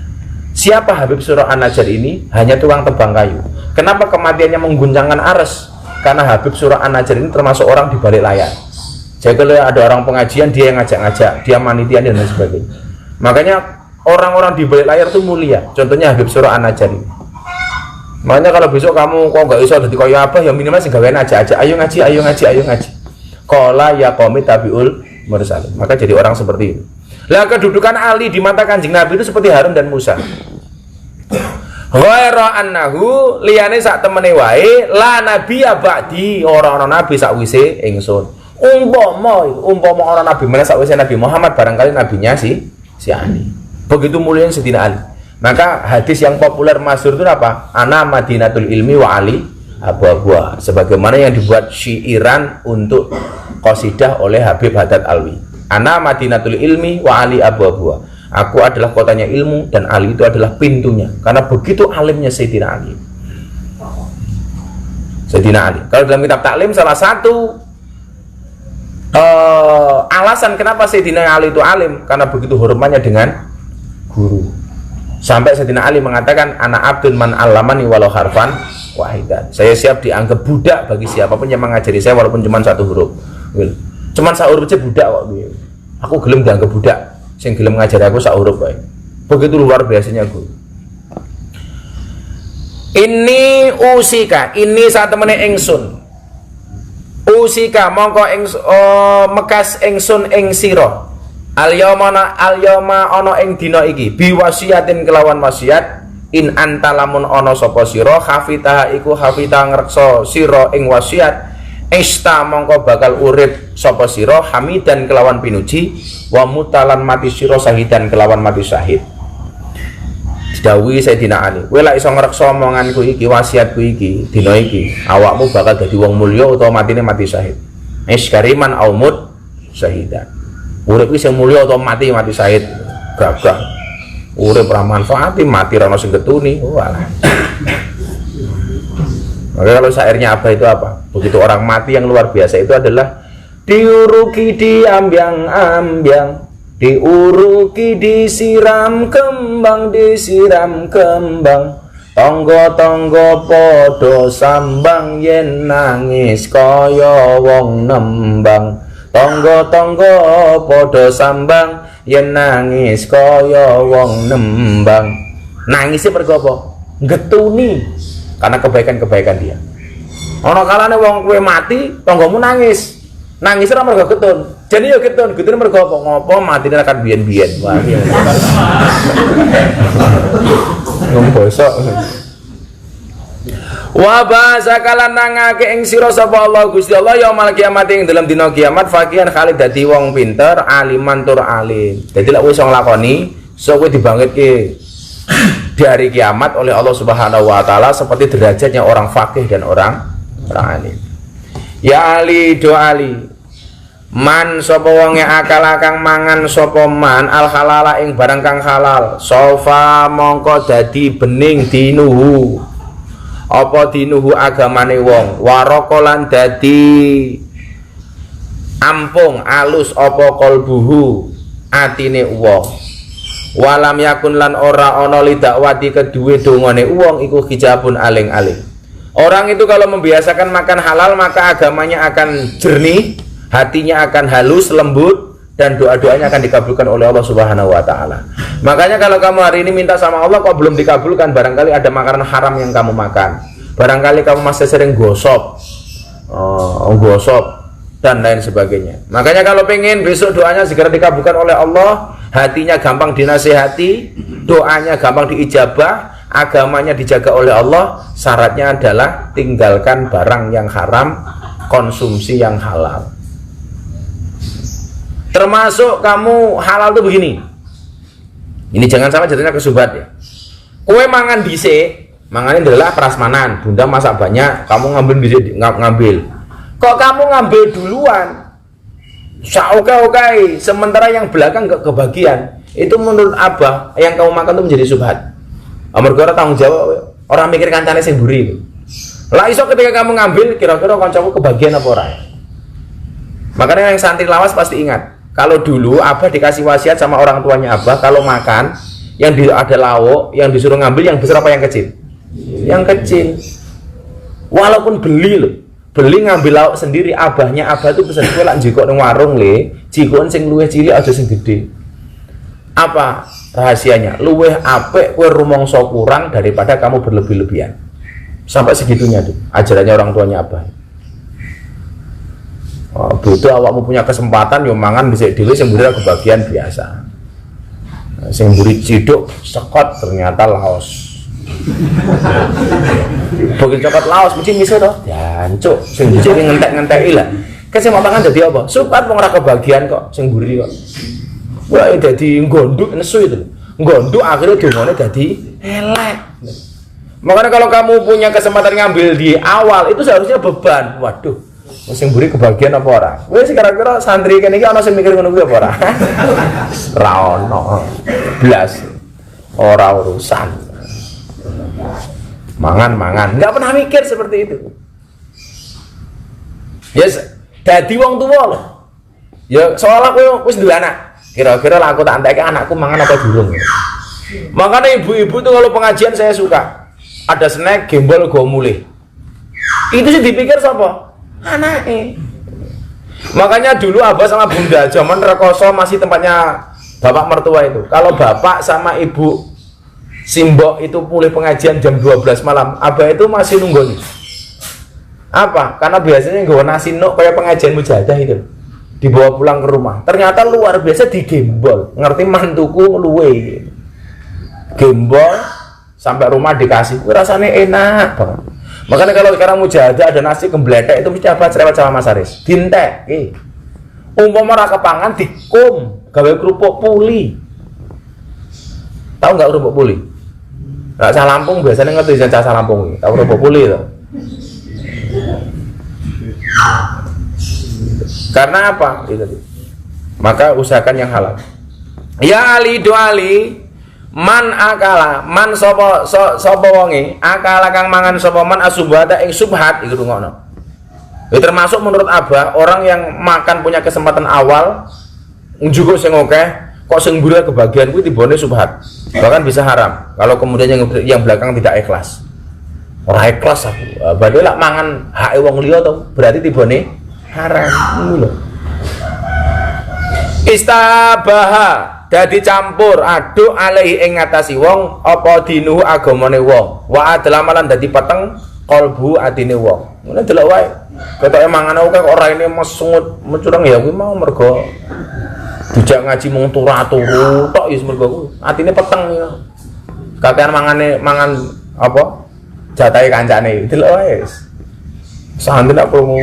Siapa Habib Surah An-Najjar ini? Hanya tukang tebang kayu. Kenapa kematiannya mengguncangkan arsy? Karena Habib Surah An-Najjar ini termasuk orang di balik layar. Jadi kalau ada orang pengajian dia yang ngajak-ngajak, dia manitian dan lain sebagainya. Makanya orang-orang di balik layar itu mulia. Contohnya Habib Surah An-Najjar ini. Makanya kalau besok kamu kok nggak bisa jadi kaya apa, ya minimal sih gawean aja-aja. Ayo ngaji. Qala ya qaumi tabiul mursalin. Maka jadi orang seperti itu. Lah kedudukan Ali di mata Kanjeng Nabi itu seperti Harun dan Musa. Ghaira annahu liyane sak temene wae la nabi ba'di ora ana nabi sakwise ingsun. Umpama orang nabi mana sakwise Nabi Muhammad barangkali nabinya si Ali. Begitu mulia Sayyidina Ali. Maka hadis yang populer masyhur itu apa? Ana Madinatul Ilmi wa Ali Abu-Abu. Sebagaimana yang dibuat syairan untuk qasidah oleh Habib Haddad Alwi. Ana Madinatul Ilmi wa Ali Abu-Abu. Aku adalah kotanya ilmu dan Ali itu adalah pintunya. Karena begitu alimnya Sayyidina Ali. Sayyidina Ali. Kalau dalam kitab taklim salah satu alasan kenapa Sayyidina Ali itu alim, karena begitu hormatnya dengan guru. Sampai Sayyidina Ali mengatakan anak abdun man allamani walau harfan wahidan. Saya siap dianggap budak bagi siapapun yang mengajari saya walaupun cuma satu huruf. Cuman satu huruf aja budak kok. Aku gelem dianggap budak. Sing gelem ngajari aku sak huruf bae. Begitu luar biasanya guru. Ini usika, ini saat temene ingsun. Usika mongko mekas ingsun ing sira. Al-yauma ana ing dina iki biwasiatin kelawan wasiat in anta lamun ana sapa sira hafitaha iku hafita ngreksa sira ing wasiat ista mongko bakal urip sapa sira hamidan kelawan pinuji wa mutalan mati sira sahidan kelawan mati syahid. Didhawuhi Sayyidina Ali, kowe lek iso ngreksa omonganku iki wasiatku iki dina iki awakmu bakal dadi wong mulya utawa matine mati syahid. Iskariman aumut syahidan. Urip iki sing mulya utawa mati syahid. Gagah. Urip ra manfaati mati ra ono sing getuni. Walah. Maka kalau syairnya Abah itu apa? Begitu orang mati yang luar biasa itu adalah diuruki diambyang-ambyang, diuruki disiram kembang, tonggo-tonggo podo sambang, yen nangis kaya wong nembang. Tonggo-tonggo podo sambang, yen nangis kaya wong nembang. Nangisnya mergo apa? Getuni karena kebaikan-kebaikan dia. Ana kalane wong kowe mati, tanggamu nangis. Nangis ora mergo getun. Jane yo getun mergo apa? Ngopo matine akan biyen-biyen. Wah, iya. Ngom bosok. Wa basakalan nangake ing sira sapa Allah Gusti Allah yaumul kiamat ing dalam dina kiamat fakihan khalid dadi wong pinter, aliman tur alim. Dadi lek wis nglakoni, sok kowe dibangkitke di hari kiamat oleh Allah Subhanahu wa taala seperti derajatnya orang fakih dan orang alim. Ya Ali do Ali. Man sapa wonge akal kang mangan sapa man al halala ing barang kang halal, sofa mongko dadi bening dinuhu. Apa dinuhu agamane wong, warokolan dadi ampung alus apa kolbuhu atine wong. Walam yakun lan ora ana lidakwati kedue dongane wong iku hijabun aling-aling. Orang itu kalau membiasakan makan halal maka agamanya akan jernih, hatinya akan halus, lembut, dan doa-doanya akan dikabulkan oleh Allah Subhanahu wa taala. Makanya kalau kamu hari ini minta sama Allah kok belum dikabulkan, barangkali ada makanan haram yang kamu makan. Barangkali kamu masih sering gosok dan lain sebagainya. Makanya kalau pengen besok doanya segera dikabulkan oleh Allah, hatinya gampang dinasihati, doanya gampang diijabah, agamanya dijaga oleh Allah, syaratnya adalah tinggalkan barang yang haram, konsumsi yang halal. Termasuk kamu halal tuh begini. Ini jangan sampai jadinya kesubat ya. Kue mangan dhisik, mangan adalah prasmanan, bunda masak banyak, kamu ngambil dhisik ngambil. Kok kamu ngambil duluan? Oke, sementara yang belakang gak kebagian. Itu menurut Abah yang kamu makan itu menjadi subhat. Amarga tanggung jawab, orang mikir kancane sing mburi. Lah iso ketika kamu ngambil kira-kira kancamu kebagian apa ora? Makanya yang santri lawas pasti ingat, kalau dulu Abah dikasih wasiat sama orang tuanya Abah, kalau makan yang ada lauk yang disuruh ngambil yang besar apa yang kecil? Yang kecil. Walaupun beli loh, beli ngambil lauk sendiri, Abahnya Abah itu pesen kowe lak njikok ning warung le, jikon sing luwih cilik aja sing gede. Apa rahasianya? Luwih apik kowe rumangsa kurang daripada kamu berlebih-lebihan. Sampai segitunya tuh ajarannya orang tuanya Abah. Butuh awakmu punya kesempatan yo mangan dhisik dhewe sing mburi kebagian biasa. Sing mburi ciduk sekot ternyata laos. Begitu cokot laos mesti miso to. Jancuk sing dicik ngentek-ngenteki lah. Kan sing mangan dadi apa? Sukat wong ora kebagian kok sing mburi kok. Wah dadi gonduk nesu itu. Gonduk akhirnya dongane dadi elek. Makanya kalau kamu punya kesempatan ngambil di awal itu seharusnya beban. Waduh. Sing mburi kebagian apa ora? Wis kira-kira santri kene iki ana sing mikir ngono kuwi apa ora? Ra ono. Blas. Ora urusan. Mangan. Enggak pernah mikir seperti itu. Yes, dadi wong tuwa lho. Ya soalnya kowe wis duwe anak. Kira-kira lah aku tak entekke anakku mangan apa durung. Makanya ibu-ibu tuh kalau pengajian saya suka. Ada snack gembol go mulih. Itu sih dipikir sapa? Anaknya. Makanya dulu Abah sama Bunda zaman rekoso masih tempatnya bapak mertua itu. Kalau bapak sama ibu Simbok itu mulai pengajian jam 12 malam, Abah itu masih nunggu nih. Apa? Karena biasanya nggawa nasi nok kayak pengajian mujahadah itu. Dibawa pulang ke rumah. Ternyata luar biasa digembol. Ngerti mantuku luwe gitu. Gembol sampai rumah dikasih. Rasanya enak banget. Makanya kalau sekarang mujahadah ada nasi gembledek itu mesti apa cerewet sama Mas Aris. Dintek. Umpama ora kepangan dikum, gawe kerupuk puli. Tahu nggak kerupuk puli? Nah, cah Lampung biasanya ngerti cah Lampung. Tahu kerupuk puli itu? Karena apa? Itu. Maka usahakan yang halal. Ya Ali do Ali, Man akala, man sapa wonge, akala kang mangan sapa man asubhata ing subhat iku ngono. Termasuk menurut Abah orang yang makan punya kesempatan awal njugo sing akeh kok sing mburi kebagian kuwi tibone subhat. Bahkan bisa haram kalau kemudian yang belakang tidak ikhlas. Ora ikhlas aku. Badhe lak mangan hake wong liya to, berarti tibone haram ngono lho. Istabaha dadi campur aduk alaihi ing ngatasi wong apa dinuhu agamane wong wa adlamalan dadi peteng kalbu atine wong ngene delok wae ketoke mangan akeh kok raine mesungut mencurang ya kuwi mau mergo dijak ngaji mung turu-turu tok ya mergo kuwi atine peteng ya kakean mangan apa jatahe kancane delok wae santen tak krungu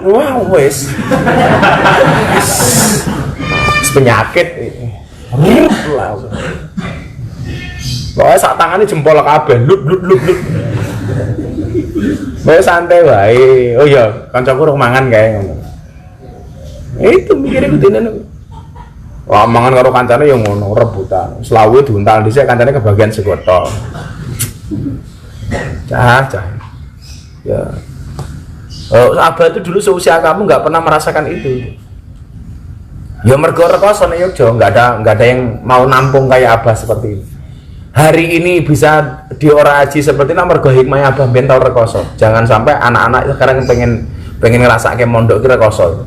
wow wis penyakit langsung. Pokoknya sak tangane jempol kabeh lut. Wis santai wae. Oh iya, kancaku urung mangan kae ngono. Itu mikire kudine. Wah, mangan karo kancane ya ngono, rebutan. Selawe diuntal dhisik kancane kebagian segotok. Cah. Ya. Oh, Abah itu dulu seusia kamu nggak pernah merasakan itu. Ya mergo rekoso nek Yogya enggak ada yang mau nampung kayak Abah seperti ini. Hari ini bisa diora aji seperti ini mergo hikmah Abah ben tau rekoso. Jangan sampai anak-anak sekarang pengen ngerasake mondok ki rekoso.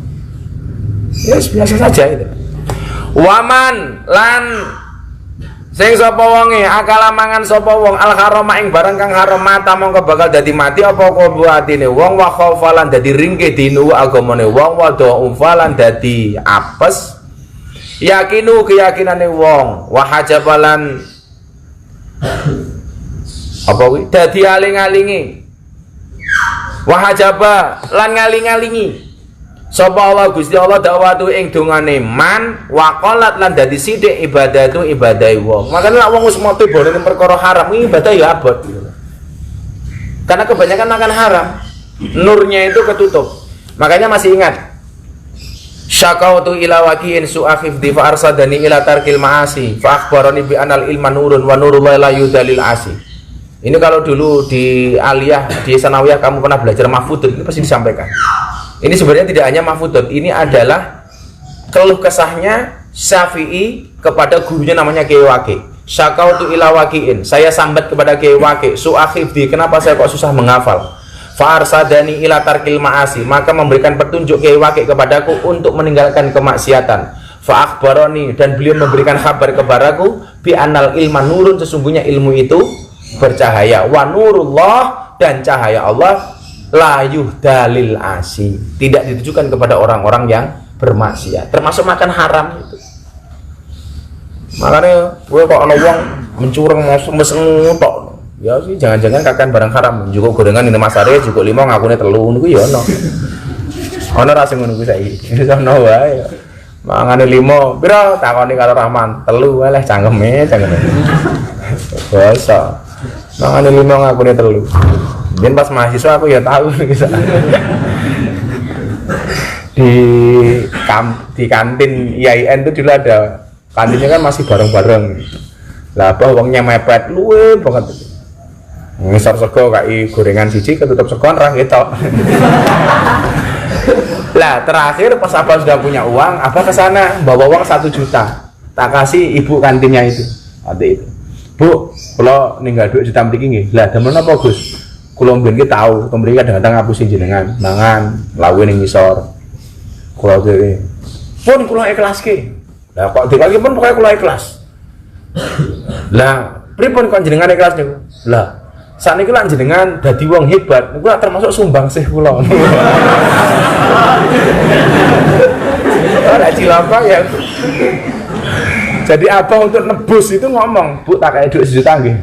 Ya biasa saja itu. Waman lan sing sapa wonge akala mangan sapa wong al harama ing barang kang haram mata mongko bakal dadi mati apa kalbu atine wong wa khaufalan dadi ringke dinu agamane wong wa dhaufalan dadi apes yakinu keyakinane wong wa hajabalan apa kuwi dadi aling-alingi wa hajaba lan ngaling-alingi sapa Allah Gusti Allah dakwatu ing dongane man waqalat lan dadi sithik ibadatu ibadahe wong. Makane lek wong wis mati boleh perkara haram iki ibadah ya abot. Karena kebanyakan makan haram, nurnya itu ketutup. Makanya masih ingat syakautu ila waqi'in su'akhifdi fa arsadani ila tarkil ma'asi fa akhbarani bi anal ilma nurun wa nurullahi la yudalil asi. Ini kalau dulu di aliyah, di sanawiyah kamu pernah belajar mahfudud, ini pasti disampaikan. Ini sebenarnya tidak hanya mahfudud, ini adalah keluh kesahnya Syafi'i kepada gurunya namanya Kiai Waqi. Syakautu ila waqi'in, saya sambat kepada Kiai Waqi, su'akhifdi, kenapa saya kok susah menghafal? Fa'arsadani ila tarkil ma'asi, maka memberikan petunjuk Kiai Waqi kepadaku untuk meninggalkan kemaksiatan. Fa'akhbarani, dan beliau memberikan kabar kepadaku bi anal ilma nurun, sesungguhnya ilmu itu bercahaya, wa nurullah, dan cahaya Allah la yuhdalil asi, tidak ditujukan kepada orang-orang yang bermaksiat, termasuk makan haram itu. Makanya gue kok ana wong mencurang meseng tok, ya sih jangan-jangan kakan barang haram, juga gorengan ini Mas Arif juga 5 ngakune 3 niku ya ono. Ono ra sing ngono kuwi saiki. Wis ono wae. Mangane 5, pira takoni karo Rahman, 3 wae cangkeme. Basa. Mangane 5 ngakune 3. Dan pas mahasiswa aku ya tahu gitu. di kantin IAIN itu dulu ada kantinnya kan masih bareng-bareng. Lah apa wongnya mepet luwe banget. Ngisor sego kai gorengan siji ketutup segon ra ketok. Lah terakhir pas Abah sudah punya uang, Abah ke sana bawa uang 1 juta. Tak kasih ibu kantinnya itu. Ade itu. Bu, kalau ninggal duit juta mriki nggih. Lah demen apa Gus? Kula mbiyen ki tau, mriki kadang-kadang ngapusi jenengan, mangan, lawe ning ngisor. Kula dhewe. Pun kula ikhlaske. Lah kok dikaki pun pokoke kula ikhlas. Lah, pripun kok jenengan ikhlas niku? Lah, sakniki lak jenengan dadi wong hebat, niku termasuk sumbangsih kula. Ora cilaka ya. Jadi apa untuk nebus itu ngomong, Bu tak kayak duit 1 juta nggih.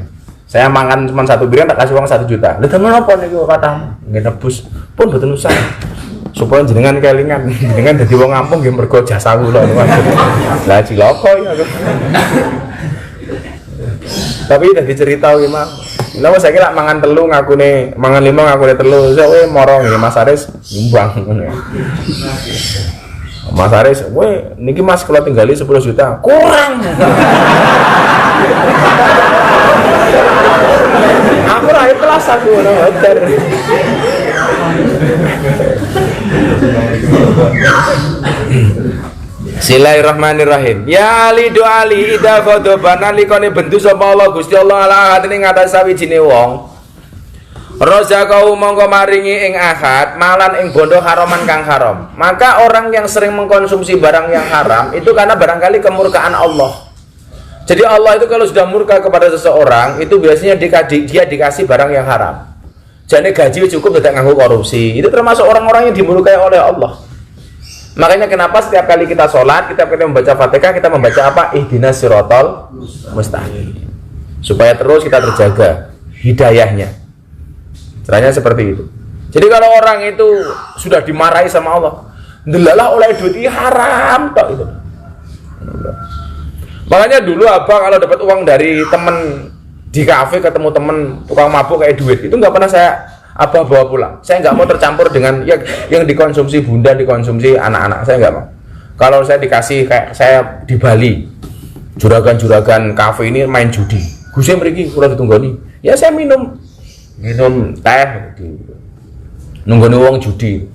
Saya makan cuma 1 piring tak kasih uang 1 juta. Lha temen apa niku katamu? Nggih nebus. Pun mboten usah. Supaya jenengan kelingan, jenengan dadi wong kampung nggih mergo jasa kula. Lah cilaka ya. Tapi udah dicerita ki, Mas. Lha wis saiki lak mangan 3 ngakune, mangan 5 ngakune 3. Sok we moro nggih Mas Aris nyumbang ngono. Mas Aris, "Weh, niki Mas kula tinggali 10 juta." Kurang. Aku ra kelas aku ngono hotel. Bismillahirrahmanirrahim. Ya Ali do Ali ida ghadaban nalikane bendu sapa Allah Gusti Allah ala atine ngatas sawijine wong. Rozaqau mongko maringi ing akad malan ing bondo haraman kang haram. Maka orang yang sering mengkonsumsi barang yang haram itu karena barangkali kemurkaan Allah. Jadi Allah itu kalau sudah murka kepada seseorang itu biasanya dia dikasih barang yang haram. Jadi gaji cukup tidak nganggo korupsi. Itu termasuk orang-orang yang dimurkai oleh Allah. Makanya kenapa setiap kali kita sholat, kita membaca Fatihah, kita membaca apa? Ihdinas siratal mustaqim. Supaya terus kita terjaga hidayahnya. Caranya seperti itu. Jadi kalau orang itu sudah dimarahi sama Allah, ndelalah oleh duit ini haram tok itu. Makanya dulu abang kalau dapat uang dari temen di kafe ketemu temen tukang mabuk kayak duit itu nggak pernah saya abah bawa pulang. Saya nggak mau tercampur dengan yang dikonsumsi bunda, dikonsumsi anak-anak. Saya nggak mau. Kalau saya dikasih kayak saya di Bali, juragan-juragan kafe ini main judi. Gus mriki kula ditunggoni. Ya saya minum teh nunggoni uang judi.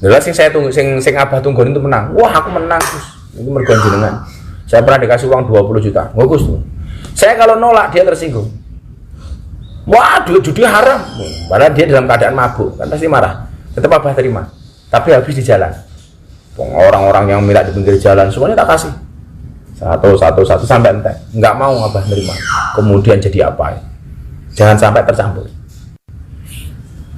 Jelas sing saya tunggu sing abah tungggoni itu menang. Wah, aku menang, Gus. Itu mergo jenengan. Saya pernah dikasih uang 20 juta. Bagus tuh. Saya kalau nolak dia tersinggung. Wah, duit judi haram. Padahal dia dalam keadaan mabuk, kan pasti marah. Tetap abah terima. Tapi habis di jalan. Orang-orang yang minta di pinggir jalan semuanya tak kasih. Satu sampai entek. Enggak mau abah nerima. Kemudian jadi apa? Jangan sampai tercampur.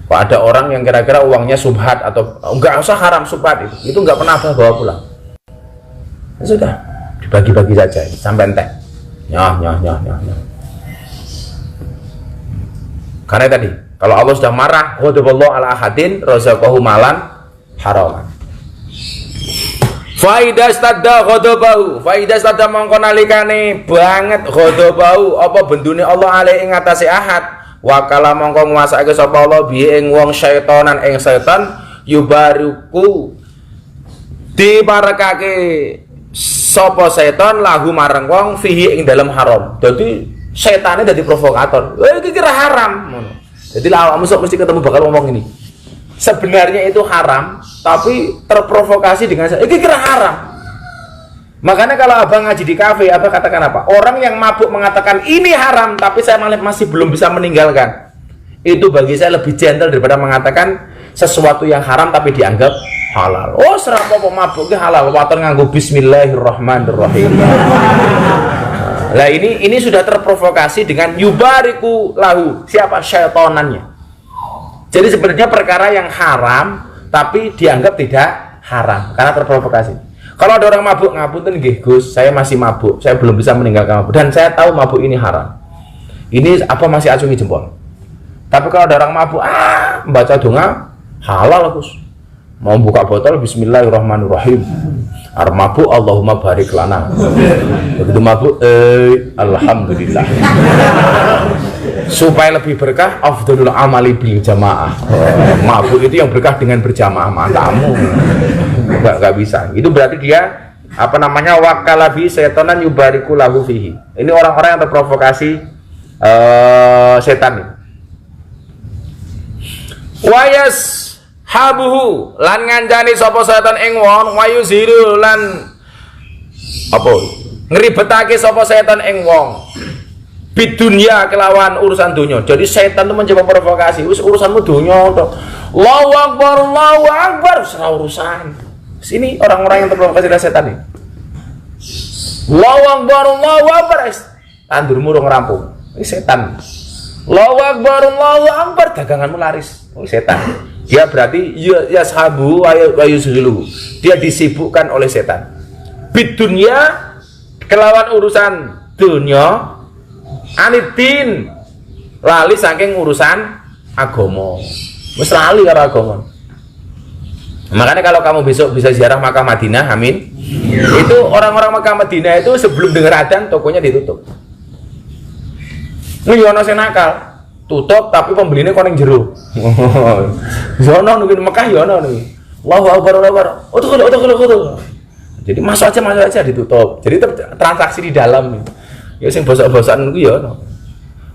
Kok ada orang yang kira-kira uangnya subhat atau enggak usah haram subhat itu enggak pernah abah bawa pulang. Ya sudah, dibagi-bagi saja sampai entek. Nyah. Karena tadi, kalau Allah sudah marah, ghadaballahu ala ahadin razaqahu malan haraman. Faida stadda ghadabahu, faida stadda mongko nalikane banget ghadabahu apa bendune Allah alai ing atase ahad, wakala mongko nguasake sapa Allah bi ing wong syaitanan ing setan yubariku dibarakake sapa setan lahu marang wong fihi ing dalam haram. Dadi setannya jadi provokator. Iki kira haram. Jadi lah awakmu mesti ketemu bakal ngomong ini. Sebenarnya itu haram, tapi terprovokasi dengan iki kira haram. Makanya kalau abang ngaji di kafe, abang katakan apa? Orang yang mabuk mengatakan ini haram, tapi saya masih belum bisa meninggalkan. Itu bagi saya lebih gentle daripada mengatakan sesuatu yang haram tapi dianggap halal. Oh, serapa mabuk ki halal, waton nganggo bismillahirrahmanirrahim. Nah ini sudah terprovokasi dengan yubariku lahu, siapa syaitonannya. Jadi sebenarnya perkara yang haram tapi dianggap tidak haram karena terprovokasi. Kalau ada orang mabuk, ngapunten nggih Gus, saya masih mabuk, saya belum bisa meninggalkan mabuk dan saya tahu mabuk ini haram. Ini apa masih acungi jempol. Tapi kalau ada orang mabuk, membaca donga halal Gus. Mau buka botol bismillahirrahmanirrahim. Arep mabuk Allahumma barik lana. Begitu mabuk alhamdulillah. Supaya lebih berkah afdhalul amali bil jamaah. Mabuk itu yang berkah dengan berjamaah. Matamu enggak bisa. Itu berarti dia apa namanya wakalabi setan yubariku lahu fihi. Ini orang-orang yang terprovokasi setan ini. Wayas habuhu lan ngancani sapa setan ing wong wayu ziru lan apa ngribetake sapa setan ing wong bidunya kelawan urusan dunia. Jadi setan itu mencoba provokasi, urusanmu dunia toh. Allahu akbar serah urusan. Sini orang-orang yang terprovokasi oleh setan ini. Allahu akbar tandurmu urung rampung. Ini setan. Allahu akbar daganganmu laris. Oh setan. Dia berarti ya sahabu wayu sulu. Dia disibukkan oleh setan. Bidunya kelawan urusan dunia, anidin lali saking urusan agama. Wis lali karo agama. Makanya kalau kamu besok bisa ziarah Makkah Madinah, amin. Itu orang-orang Makkah Madinah itu sebelum dengar adzan tokonya ditutup. Ngono sing nakal. Tutup tapi pembelinya koning jero. Zono nungguin Mekah ya ono nih. Allahu akbar. Oto. Jadi masuk aja ditutup. Jadi transaksi di dalam. Ya sing bosok-bosokan ku ya ono.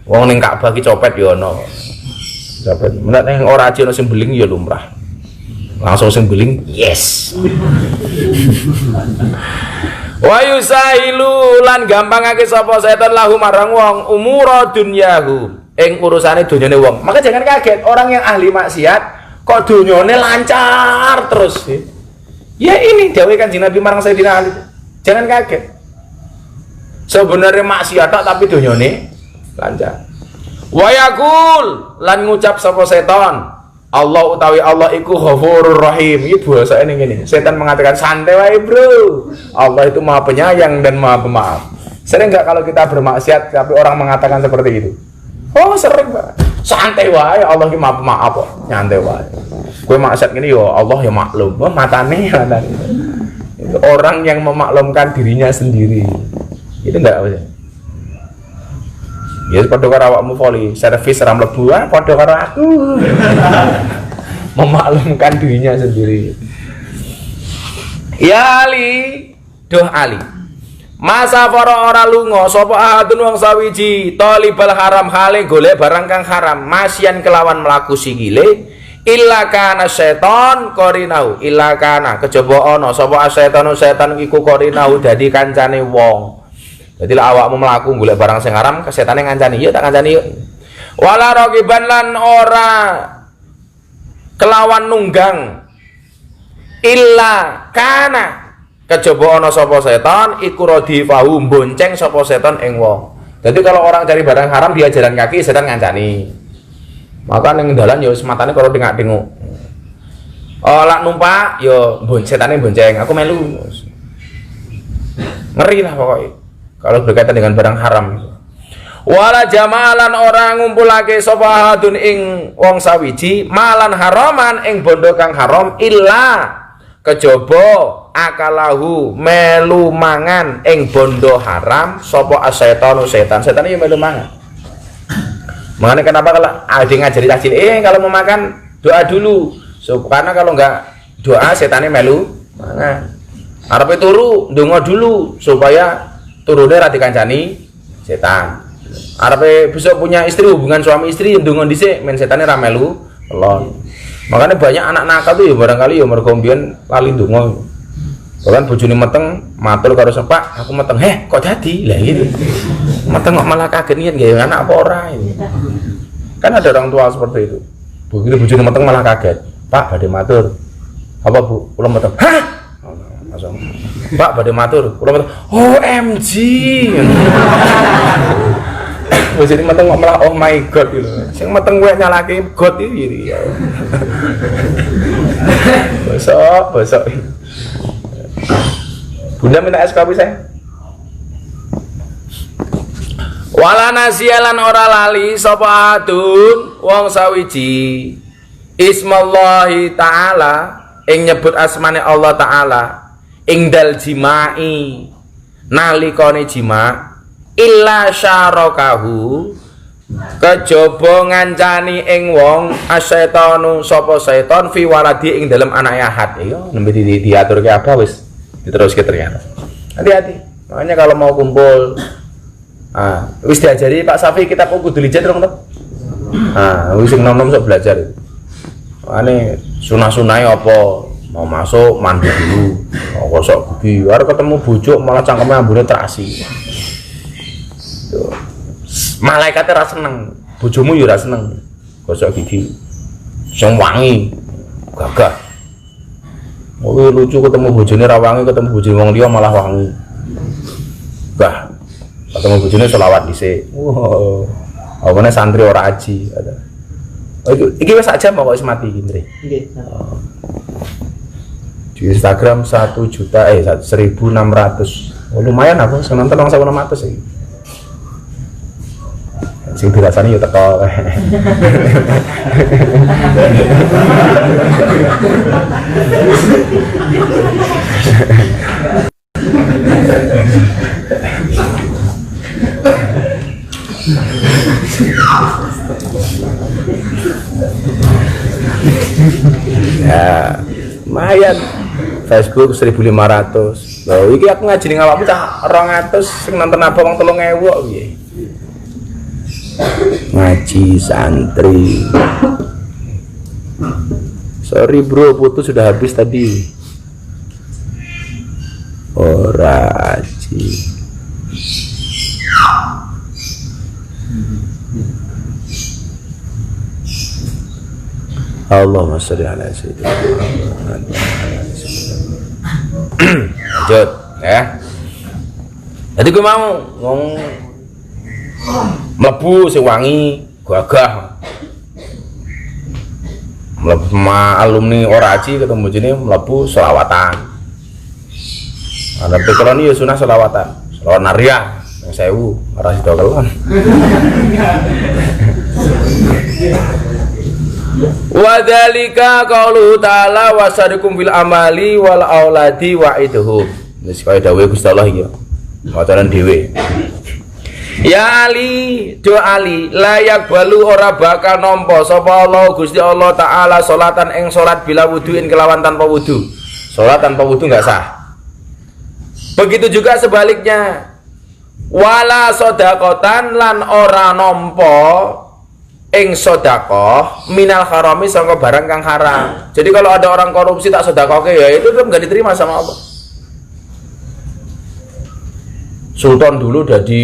Wong ning Ka'bah ki copet ya ono. Copet. Menak ning ora aja ono sing beling ya lumrah. Langsung sing beling, yes. Wa yusahilu lan gampangake sapa setan lahu marang wong umura dunyahu ing urusane donyane wong. Maka jangan kaget orang yang ahli maksiat kok donyane lancar terus. Ya ini dawuh Kanjeng Nabi marang Sayyidina Ali. Jangan kaget. Sebenarnya maksiat tapi donyane lancar. Wa yaqul lan ngucap sapa setan Allah utawi Allah iku Ghafurur Rahim. Iki bahasa ini gini. Setan mengatakan santai wae, Bro. Allah itu Maha Penyayang dan Maha Pemaaf. Sering enggak kalau kita bermaksiat tapi orang mengatakan seperti itu? Oh, sering, Pak. Santai wae, Allah iki Maha Pemaaf kok. Nyantai wae. Kowe maksiat gini yo Allah ya maklum. Oh, matane. Itu orang yang memaklumkan dirinya sendiri. Itu enggak apa ya? Ya padha karo awakmu voli, servis ra mlebu padha karo aku. Memaklumkan dirinya sendiri. Ya Ali, doh Ali. Masa para ora lunga sapa ahadun wong sawiji talibal haram hale golek barang kang haram masyan kelawan mlaku sikile illa kana seton korinau illa kana kejaba ana sapa setan iku korinau dadi kancane wong. Jadi lah awakmu melaku golek barang sing haram, kesetane ngancani, ya tak ngancani yuk. Wala raqiban lan ora kelawan nunggang illa kana kejaba ana sapa setan iku radifahu bonceng sapa setan ing wong. Jadi kalau orang cari barang haram dia jalan kaki, setan ngancani. Maka ning dalan ya wis matane karo dengak-denguk. Lak numpak ya setane bonceng, aku melu. Ngeri lah pokoknya. Kalau berkaitan dengan barang haram. Wala jamaalan orang ngumpulake sapa hadun ing wong sawiji malan haraman ing bondo kang haram illa kejaba akalahu melu mangan ing bondo haram sapa asyetanu setan. Setan iki melu mangan. Makanya kenapa kalau ada ngajari tajil kalau mau makan doa dulu. So, karena kalau enggak doa setannya melu mangan. Arepe turu ndonga dulu supaya turunnya ra dikancani setan. Arepe besok punya istri hubungan suami istri ndonga dhisik men setane ra melu kelon. Makanya banyak anak nakal tuh ya barangkali ya mergo mbiyen lali ndonga. Bahkan bojone meteng matur karo sepak, aku meteng, kok dadi?" Lah gitu. Meteng kok malah kaget yen gawe anak apa ora ini. Kan ada orang tua seperti itu. Begitu bojone meteng malah kaget. "Pak, badhe matur." "Apa, Bu?" "Kula meteng." "Hah?" Langsung, "Pak, badhe matur." Kula meteng, "OMG." Wis iki meteng kok malah oh my god gitu. Sing meteng kowe nyalake god iki ya. Bosok. Bunda minta es kopi saya. Wala nasialan ora lali sapa adun wong sawiji ismallahi ta'ala ing nyebut asmane Allah taala ing dal jimai nalikane jima illa syarakahu kejaba ngancani ing wong asyaitanu sapa setan fi waladi ing dalem anake ahad. Iya nembe diaturke apa wis diteruske ternyata. Hati-hati. Makanya kalau mau kumpul wis diajari Pak Safi kita kudu lihat dong toh. Wis sing nom-nom sok belajar. Makane sunah-sunahe apa? Mau masuk mandi dulu. Kosok gigi, arep ketemu bojo malah cangkeme ambune terasi. Tuh. Malaikate ra seneng, bojomu ya ra seneng. Gosok gigi. Sing wangi. Gagah. Oh lucu ketemu bojone ra wangi, ketemu bojone wong liya malah wangi. Bah. Ketemu bojone selawat dhisik. Wow. Awone santri ora aji. Oh, iki wis sak jam kok wis mati iki, Ndre. Nggih. Di Instagram 1.600.000. Oh, lumayan aku sing nonton 1600 iki. Sing dirasani yo teko. Ya, lumayan. Facebook 1.500. Lho iki aku ngaji ning awakmu cah 200 sing nonton apa wong 3000 kok piye? Ngaji santri. Sorry bro, putus sudah habis tadi. Ora aji. Allahumma sholli ala sayyidina Muhammad. Lanjut ya. Jadi gue mau ngomong mlebu sing wangi gagah. Mlebu sama alumni Oraji ketemu jene mlebu selawatan. Ada pikiran ya sunah selawatan. Selawat nariah yang 1000 ora sida kelon. Wa dzalika qaulu ta'ala wasarikum fil amali wal auladi wa idhum. Wis kaya dawuhe Gusti Allah iki. Macanan dhewe. Ya Ali, do Ali, layak balu ora bakal nampa sapa Allah Gusti Allah taala salatan ing salat bila wuduin kelawan tanpa wudu. Salat tanpa wudu enggak sah. Begitu juga sebaliknya. Wala sedaqatan lan ora nampa ing sedekah minal harami sangka barang kang haram. Jadi kalau ada orang korupsi tak sedekahke ya itu tetap enggak diterima sama Allah. Sultan dulu jadi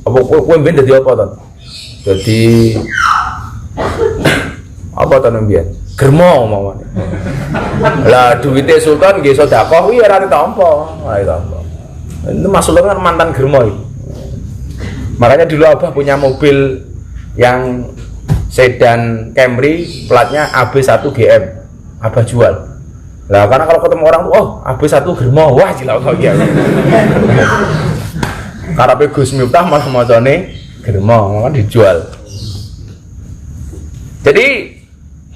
apa kowe mben dadi apa to? Dadi apa to mbiyen? Germo mawon. Lah duwite sultan nggih sedekah kuwi ora ditampa. Ora ditampa. Itu maksudnya kan mantan germo iki. Makanya dulu Abah punya mobil yang sedan Camry platnya AB1 GM Abah jual. Lah karena kalau ketemu orang tuh, oh AB1 Germo, wah gila kok ya. Karepe Gus Miftah malah macane Germo, maka dijual. Jadi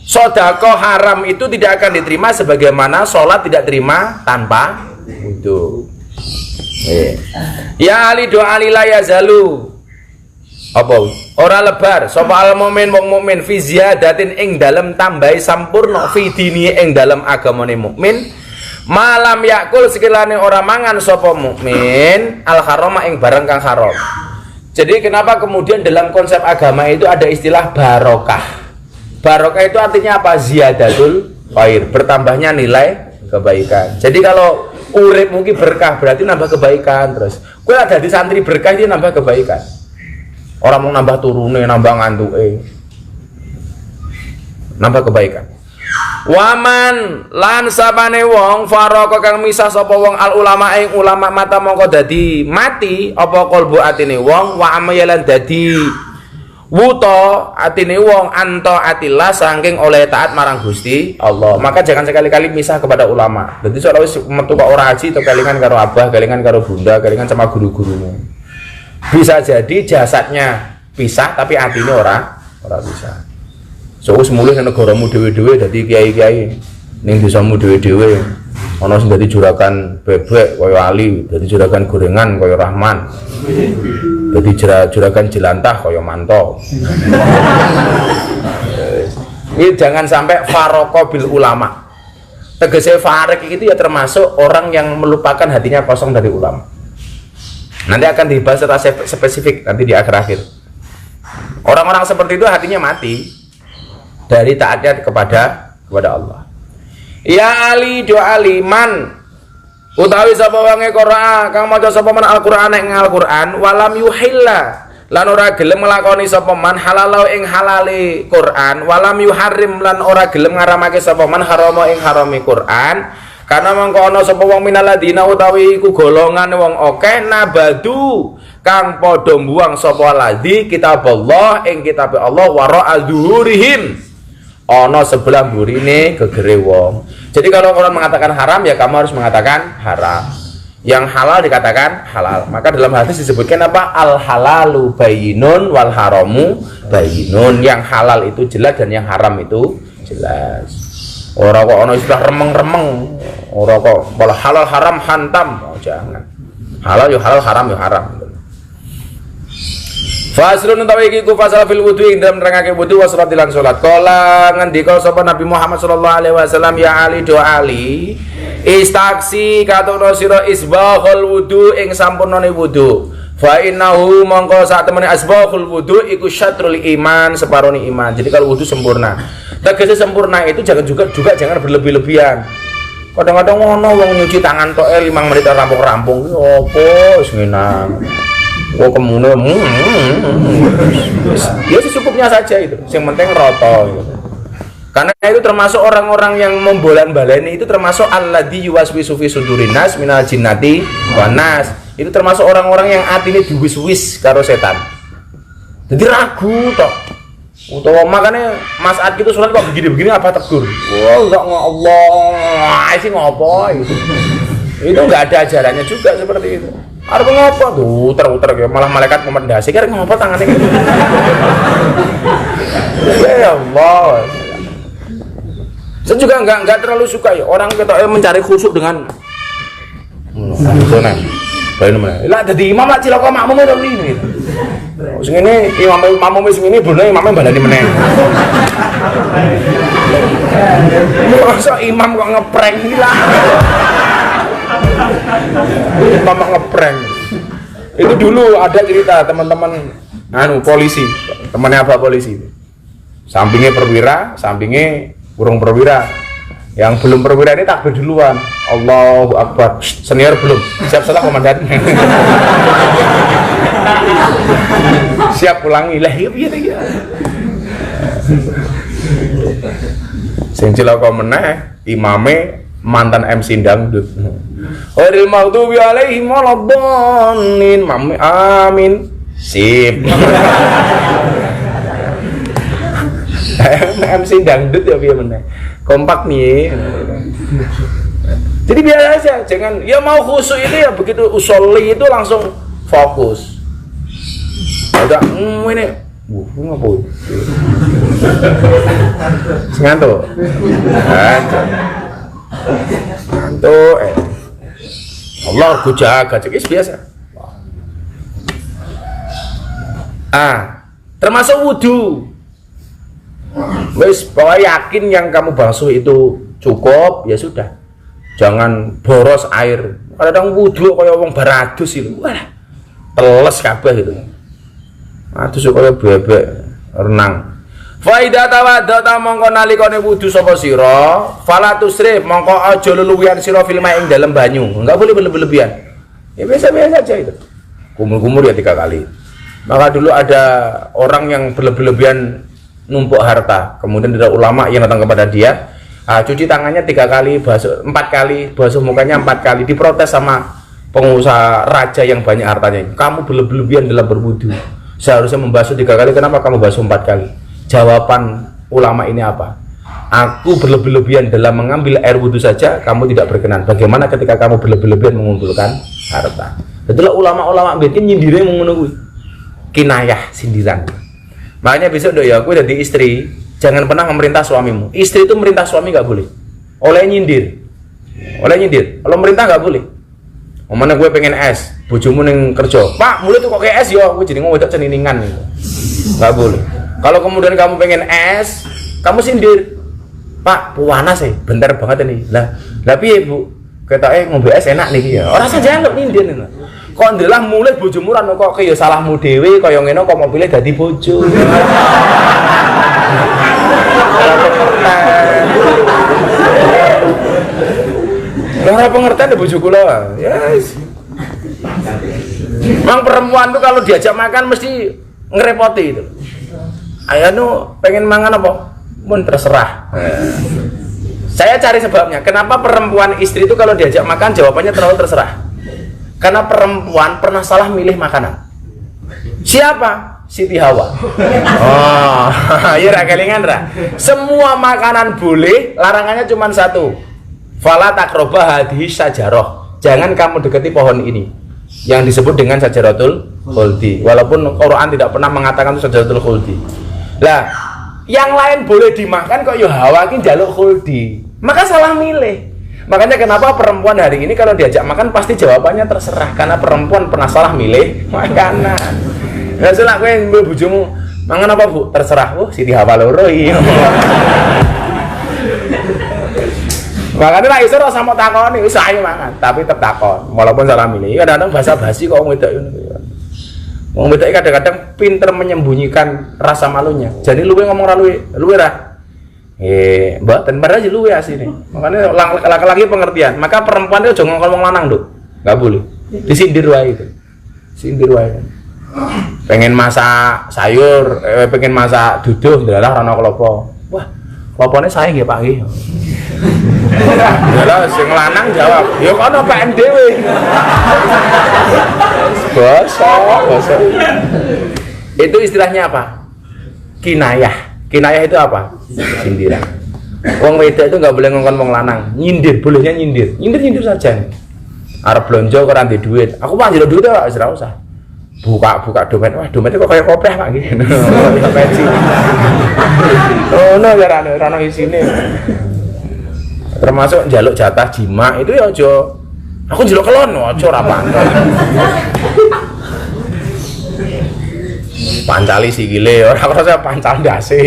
sedekah haram itu tidak akan diterima sebagaimana sholat tidak terima tanpa wudu. Ya Ali doa Ali la yazalu apa ora lebar sapa al mukmin wong mukmin fi ziyadatin ing dalem tambahi sampurna fi dini ing dalem agamane mukmin malam yakul sekirane ora mangan sapa mukmin al harama ing barang kang haram. Jadi kenapa kemudian dalam konsep agama itu ada istilah barokah? Barokah itu artinya apa? Ziyadatul khair, bertambahnya nilai kebaikan. Jadi kalau urip mungkin berkah berarti nambah kebaikan terus. Kowe ada di santri berkah itu nambah kebaikan. Orang mau nambah turune, nambah ngantuke. Nambah kebaikan. Waman lan sapane wong faraka kang misah sapa wong al ulama ing ulama mata mongko dadi mati apa kalbu atine wong wa amayalan dadi wuto atine wong anto atillah saking oleh taat marang Gusti Allah. Maka jangan sekali-kali misah kepada ulama. Dadi soalnya wis metu kok ora haji to kelingan karo abah, kelingan karo bunda, kelingan sama guru-gurumu. Bisa jadi jasadnya pisah tapi hatinya ora bisa. So wis mulih nang negaramu dhewe-dhewe dadi kiai-kiai ning desamu dhewe-dhewe ana sing dadi juragan bebek kaya Ali, dadi juragan gorengan kaya Rahman. Dadi juragan jelantah kaya Manto. Ini jangan sampai faroko bil ulama. Tegese farik itu ya termasuk orang yang melupakan hatinya kosong dari ulama. Nanti akan dibahas secara spesifik nanti di akhir-akhir. Orang-orang seperti itu hatinya mati dari taatnya kepada Allah. Ya Ali doa liman utawi sapa wange Qur'an kang maca sapa man Al-Qur'an ing Al-Qur'an walam yuhilla lan ora gelem nglakoni sapa man halalau ing halale Qur'an walam yuharrim lan ora gelem ngaramake sapa man harama ing harame Qur'an karena mangko ana sapa wong minaladina utawi iku golongan wong akeh nabadu kang padha mbuang sapa ladi kitab Allah ing kitab Allah wara adzuhurihim ana sebelah burine gegere wong. Jadi kalau orang mengatakan haram ya kamu harus mengatakan haram. Yang halal dikatakan halal. Maka dalam hadis disebutkan apa? Al halalu bayyinun wal haramu bayyinun. Yang halal itu jelas dan yang haram itu jelas. Ora kok ana istilah remeng-remeng. Ora kok malah halal haram hantam. Oh, jangan. Halal yo halal, haram yo haram. Fasrun utawi iki ku fasal fil wudu ing dalem nerangake wudu wa salat lan salat. Kala ngendika sapa Nabi Muhammad sallallahu alaihi wasallam ya Ali do Ali Istaksi katono sira isbaghul wudu ing sampurnane wudu. Fa innahu mongko sak temene asbaghul wudu iku syatrul iman, separone iman. Jadi kalau wudu sempurna. Tegese sempurna itu jangan jangan berlebih-lebihan. Kadang-kadang ngono wong nyuci tangan tok 5 menit rampung-rampung. Opo wis ngenang. Oh kemune. Ya secukupnya saja itu. Yang penting roto gitu. Karena itu termasuk orang-orang yang membolan-baleni, itu termasuk alladzi yuwaswisu fi sudurin nas minal jinnati wan nas. Itu termasuk orang-orang yang atine diwis-wis karo setan. Jadi ragu tok. Utawa makanya Mas Ad itu surat kok begini-begini apa tegur. Wah, enggak Allah, sih ngopo gitu. Itu enggak ada ajarannya juga seperti itu. Arep ngopo tuh, uter-uter kayak malah malaikat komendasi kira ngopo tangannya gitu. Ya Allah. Saya juga enggak terlalu suka ya orang ketok mencari khusyuk dengan zona. Lah dadi imam lah cilaka makmum itu ini. Sing ngene imam makmum sing ngene bono imame balani meneh. Masa imam kok ngeprank iki lah. Imam ngeprank. Itu dulu ada cerita teman-teman polisi, temannya apa polisi. Sampingnya perwira, sampingnya burung perwira. Yang belum perwira ini takbir duluan. Allahu Akbar. Senior belum. Siap salah komandan. Siap ulangi. Lah iya piye. Sing cilaka meneh imame mantan MC dangdut. Ghairil maghdubi alaihim waladdallin. Amin. Sip. MC dangdut ya piye meneh. Kompak nih. Jadi biasa aja, jangan ya mau khusyuk itu ya begitu usolli itu langsung fokus. Ada ini ngapain? Ngantuk. Ngantuk. Allah aku jaga, cekis biasa. Termasuk wudu. Wis pokoknya yakin yang kamu basuh itu cukup ya sudah, jangan boros air. Kadang wudu kayak wong baradus itu, wah teles kabeh itu. Adus kaya bebek renang. Faidah tawadda mongko nalikane wudu sapa sira, fala tusrif mongko aja leluwian sira fil ing dalem banyu. Enggak boleh berlebihan. Ya biasa-biasa aja itu. Kumur-kumur ya 3 kali. Maka dulu ada orang yang berlebihan numpuk harta, kemudian ada ulama yang datang kepada dia, cuci tangannya 3 kali, basuh 4 kali, basuh mukanya 4 kali, diprotes sama pengusaha raja yang banyak hartanya. Kamu berlebihan dalam berwudu, seharusnya membasuh 3 kali, kenapa kamu basuh 4 kali? Jawaban ulama ini apa? Aku berlebihan dalam mengambil air wudu saja, kamu tidak berkenan. Bagaimana ketika kamu berlebihan mengumpulkan harta? Itulah ulama-ulama bikin nyindirnya mengunggui kinayah sindiran. Makanya besok dok ya, aku jadi istri, jangan pernah memerintah suamimu. Istri itu merintah suami nggak boleh. Oleh nyindir. Kalau merintah nggak boleh. Mana gue pengen es, bojomu neng kerja. Pak, mulai tuh kok kayak es ya, gue jadi ngomong wedok ceniningan. Nggak boleh. Kalau kemudian kamu pengen es, kamu sindir. Pak, panas sih, bentar banget ini. Lah piye bu? Ketoknya ngombe es enak nih ya. Orang saja nggak nyindir nih. Kok ndelah mulai bojomu ra kok kaya salahmu dhewe kaya ngene kok mobilnya dadi bojo. Ora pengertian bojo kula. Yes. Mang perempuan tuh kalau diajak makan mesti ngerepoti itu. Ayano pengen mangan apa? Mun terserah. Saya cari sebabnya. Kenapa perempuan istri itu kalau diajak makan jawabannya terlalu terserah? Karena perempuan pernah salah milih makanan. Siapa? Siti Hawa. Oh, iya kelingan ra. Semua makanan boleh, larangannya cuma satu. Fala taqrabah hadhihi syajarah. Jangan kamu dekati pohon ini. Yang disebut dengan syajaratul khuldi. Walaupun Quran tidak pernah mengatakan itu syajaratul khuldi. Lah, yang lain boleh dimakan kok ya Hawa ki njaluk khuldi. Maka salah milih. Makanya kenapa perempuan hari ini kalau diajak makan pasti jawabannya terserah, karena perempuan pernah salah milih makanan. Nah, salah kowe mbok bojomu mangan apa, Bu? Terserah. Siti Hawa loro iki. Makanya lah iso ora sama takoni wis ayo mangan, tapi tetep takon. Walaupun salah milih. Kadang-kadang basa-basi kok wong wedok ngono. Wong wedok kadang-kadang pinter menyembunyikan rasa malunya. Jadi luwe ngomong ra luwe ra. Mboten bener aja luwe asine. Makanya laki-laki pengertian. Maka perempuan itu jangan ngomong lanang, Nduk. Enggak boleh. Disindir wae itu. Sindir wae. Pengen masak sayur, pengen masak duduh, ndalah ana klopo. Wah, klopone saya nggih Pak nggih. Lah sing lanang jawab, "Ya kono Pak dhewe." Basa. Itu istilahnya apa? Kinayah. Kinayah itu apa? Sindiran. Wong wedok itu nggak boleh ngomong wong lanang. Nyindir, bolehnya nyindir. Nyindir saja. Arep blonjo kok ora ndek duit. Aku mah njaluk duit Pak, wis ora usah. Buka dompet. Wah, dompetnya kok kayak kopreh Pak iki. Peci. Oh, no ya rano isine. Termasuk njaluk jatah jima itu ya aja. Aku njaluk kelon aja ora pantes. Pancali sikile ora krasa pancal ndase.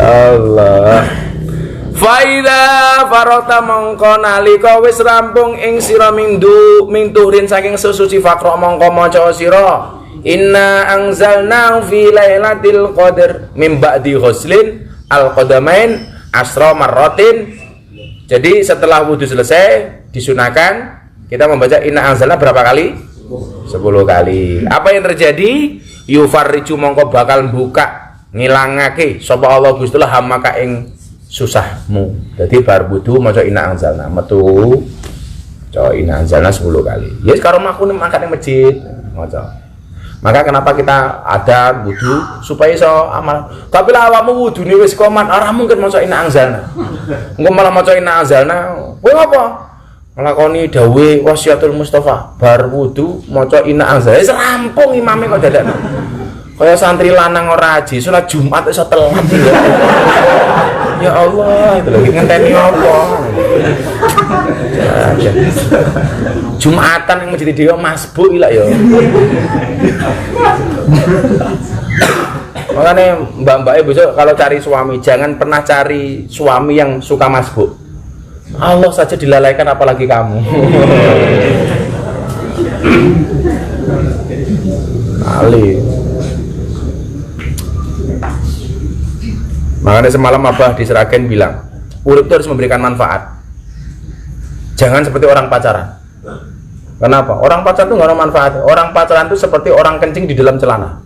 Allah. Faida farota mongko nalika wis rampung ing sira ming tuhrin saking sesuci fakro mongko maca sira inna anzalna fi lailatul qadar mim ba'di ghuslin al qadamain asra marratin. Jadi setelah wudu selesai disunahkan kita membaca inna anzalna berapa kali? 10 kali. Apa yang terjadi? Yufarriju mongko bakal buka ngilangake sapa Allah Gusti Allah hamaka ing susahmu. Jadi bar wudu maca inna anzalna metu maca inna anzalna 10 kali. Ya sekarang aku makan ning masjid maca. Maka kenapa kita ada wudu supaya iso amal. Tapi lah awakmu wudune wis komat, ora mungkin maca inna anzalna. Engko malah maca inna anzalna. Kowe apa? Nglakoni dawuhe wasiatul Mustafa, bar wudu maca inna anzalna. Wis rampung imame kok dadak. Kaya santri lanang ora aji, salat Jumat iso telat. Ya Allah, itu lagi ngenteni apa? Jumatan yang menjadi dewa masbuk ilak ya. Makanya mbak-mbaknya besok kalau cari suami jangan pernah cari suami yang suka masbuk. Allah saja dilalaikan apalagi kamu. Ali. Makanya semalam Abah di Seragen bilang, urip itu harus memberikan manfaat. Jangan seperti orang pacaran. Kenapa? Orang pacaran itu nggak ada manfaat. Orang pacaran itu seperti orang kencing di dalam celana.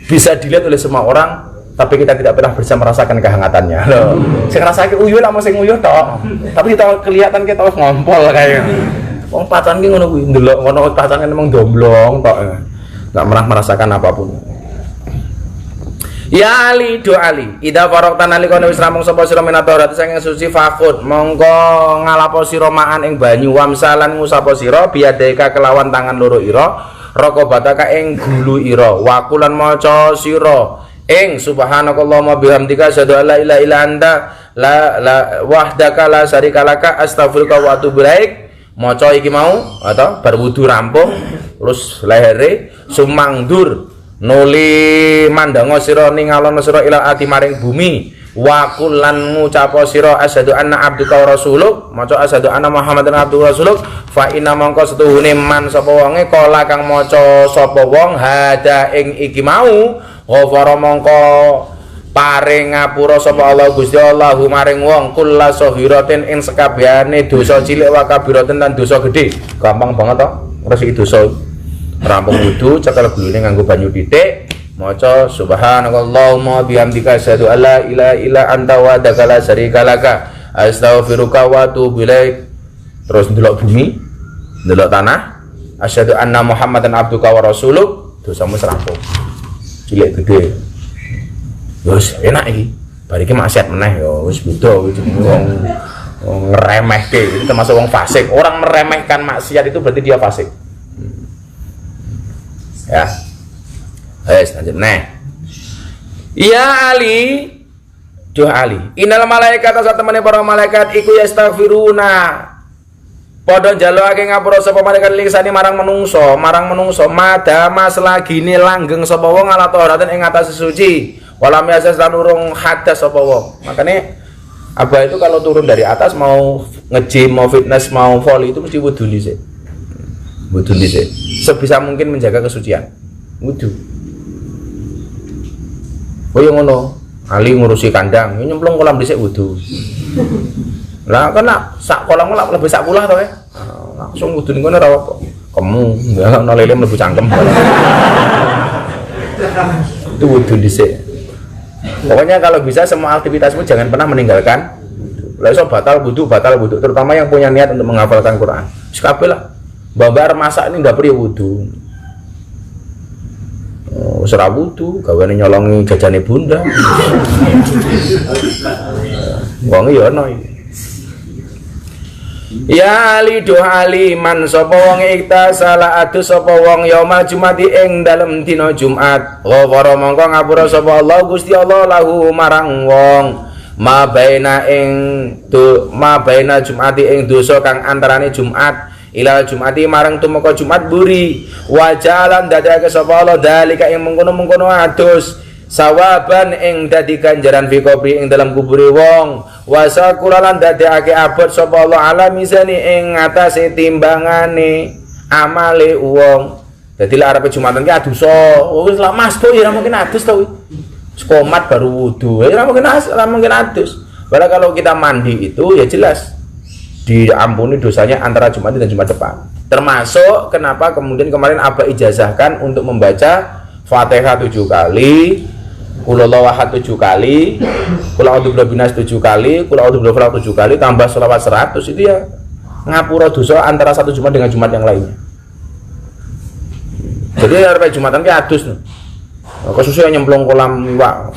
Bisa dilihat oleh semua orang, tapi kita tidak pernah bisa merasakan kehangatannya. Loh, saya ngerasain uyuh lah, mau saya nguyuh toh. Tapi kita kelihatan kita harus ngompol kayaknya. Orang pacaran gitu ngono kuwi, ndelok ngono pacaran memang domblong toh. Nggak pernah merasakan apapun. Ya Ali, do Ali. Ida farokta nalika wis rampung sapa sira minatorat saking suci fakut, mongko ngalapo sira maan ing banyu wamsalan ngusapa sira biadeka kelawan tangan loro ira, raqabataka ing gulu ira, wakulan maca sira ing subhanakallahumma bihamdika asyhadu an la ilaha illa anta la wahdaka la syarikalaka astaghfiruka wa atubu ilaik. Maca iki mau atau bar wudu rampung terus lehere sumangdur nuli mandango sira ningalono sira ila ati maring bumi wa kullan ngucapo sira asyhadu anna abduka wa rasuluk maca asyhadu anna muhammadan abduka wa rasuluk fa inna mangko setuhune man sapa wonge kala kang maca sapa wong hada ing iki mau ghafara mongko paring ngapura sapa Allah Gusti Allah maring wong kulla sahiratin ing sekabehane dosa cilik wa kabiratin lan dosa gedhe. Gampang banget to resiki dosa. Rampung wudu cekel gulune nganggo banyu titik maca subhanakallahumma bihamdika asyhadu an la ilaha illa anta wahdaka la syarikalaka astaghfiruka wa atubu ilaik. Terus ndelok bumi ndelok tanah asyhadu anna muhammadan abduka wa rasuluk dosamu rampung cilik gede. Wis enak iki bar iki maksiat meneh ya wis beda wong ngeremehke itu termasuk wong fasik. Orang meremehkan maksiat itu berarti dia fasik. Ya, lanjut nah. Ya Ali, Duh Ali. Innal malaikat sak temene para malaikat iku yastaghfiruna. Padha njalukake ngapura sapa malaikat lingsani marang menungso madama selagine langgeng sapa wong ala taharaten ing atas suci. Walam yasas lan urung hadas sapa wong. Makane Abah itu kalau turun dari atas mau nge-gym, mau fitness, mau volley itu mesti wudu dhisik. Wudu dhisik. Sebisa mungkin menjaga kesucian. Wudu. Oh yang ngono, Ali ngurusi kandang, nyemplung kolam dhisik wudu. Lah kan sak kolam lah lebih sak kulah to langsung wudu ning kono ora apa. Kemu, enggak ono lele mlebu cangkem. Itu wudu dhisik. Pokoknya kalau bisa semua aktivitasmu jangan pernah meninggalkan. Lah iso batal wudu, terutama yang punya niat untuk menghafalkan Quran. Wis kabeh lah. Babar masak ini ndak perlu wudu. Oh, ora wudu, gawane nyolongi jajane bunda. Wong ya ono iki. Ya ali doa liman sapa wong iktasala adus sapa wong yaumal jumati ing dalem dina Jumat ghafara mongko ngapura sapa Allah Gusti Allah lahu marang wong ma baina Jumati ing dosa kang antarane Jumat ila Jumati marang tumeka Jumat buri wajalan dadake sapa Allah dalika ing mengkono-mengkono adus sawaban ing dadi ganjaran fi kubri ing dalam kubure wong wasakulalan dadekake abot sapa Allah ala mizani ing ngatasé timbangane amale wong. Dadi lek arepe Jumatan ki adusa, wis lah Mas to ya mungkin adus to. Komat baru wudu. Ya mungkin adus. Padahal kalau kita mandi itu ya jelas diampuni dosanya antara Jumat dan Jumat depan. Termasuk kenapa kemudian kemarin Abah ijazahkan untuk membaca Fatihah 7 kali, Qul huwallahu ahad 7 kali, Qul a'udzu birabbinas 7 kali, Qul a'udzu birabbil falaq 7 kali, tambah sholawat 100 itu ya ngapura dosa antara satu Jumat dengan Jumat yang lainnya. Jadi arep Jumatan ki adus. Khususnya nyemplung kolam iwak.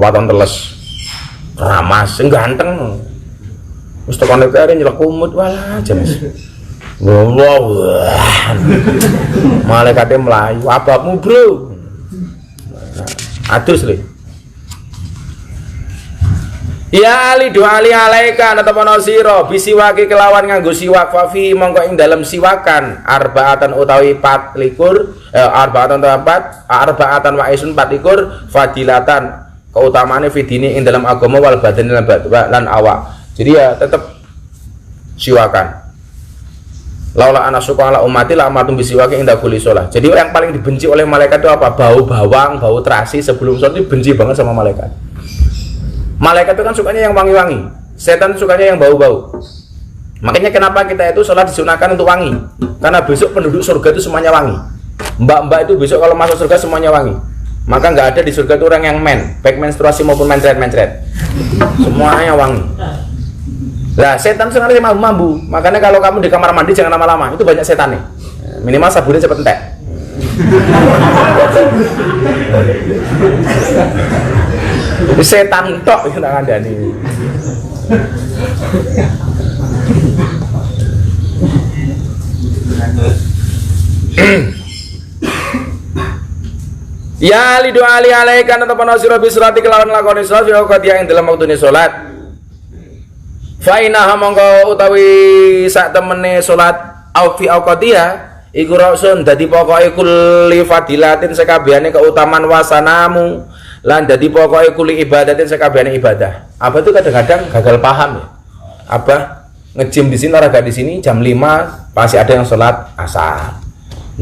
Waton teles. Ramas sing ganteng. Wis tekan kare nyelek kumut walah jenis. Wow. Malaikate mlayu, ababmu, Bro. Adus le. Ya ali doa ali alaika natapono sira bisiwaki kelawan nganggo siwak fafi mongko ing dalem siwakan arbaatan utawi 24 arbaatan wa isun 24 fadilatan keutamaane fidini ing dalam agama wal badan lan awak. Jadi ya tetap siwakan. Laula ana suka ala umati la amatum bisiwaki inda kulli shalah. Jadi yang paling dibenci oleh malaikat itu apa? Bau bawang, bau terasi sebelum sholat itu benci banget sama malaikat. Malaikat itu kan sukanya yang wangi-wangi. Setan sukanya yang bau-bau. Makanya kenapa kita itu sholat disunahkan untuk wangi? Karena besok penduduk surga itu semuanya wangi. Mbak-mbak itu besok kalau masuk surga semuanya wangi. Maka nggak ada di surga itu orang yang baik menstruasi maupun mencret-mencret. Semuanya wangi. Nah, setan sebenarnya mambu. Makanya kalau kamu di kamar mandi jangan lama-lama. Itu banyak setan nih. Minimal sabunnya cepet entek. Jadi setan tok kita ngandani. Ya li doa ali alaikan atau panasira bisurati kelawan lakoni sholat fi waqtiha ing dalam waktune sholat. Faina mongko utawi sak temene salat au fi awqatiha iku rasul dadi pokoke kulli fadilatin sekabehane keutamaan wasanamu lan dadi pokoke kulli ibadatin sekabehane ibadah. Apa itu kadang-kadang gagal paham ya. Abah nge-gym di sini olahraga di sini jam 5 masih ada yang salat asar.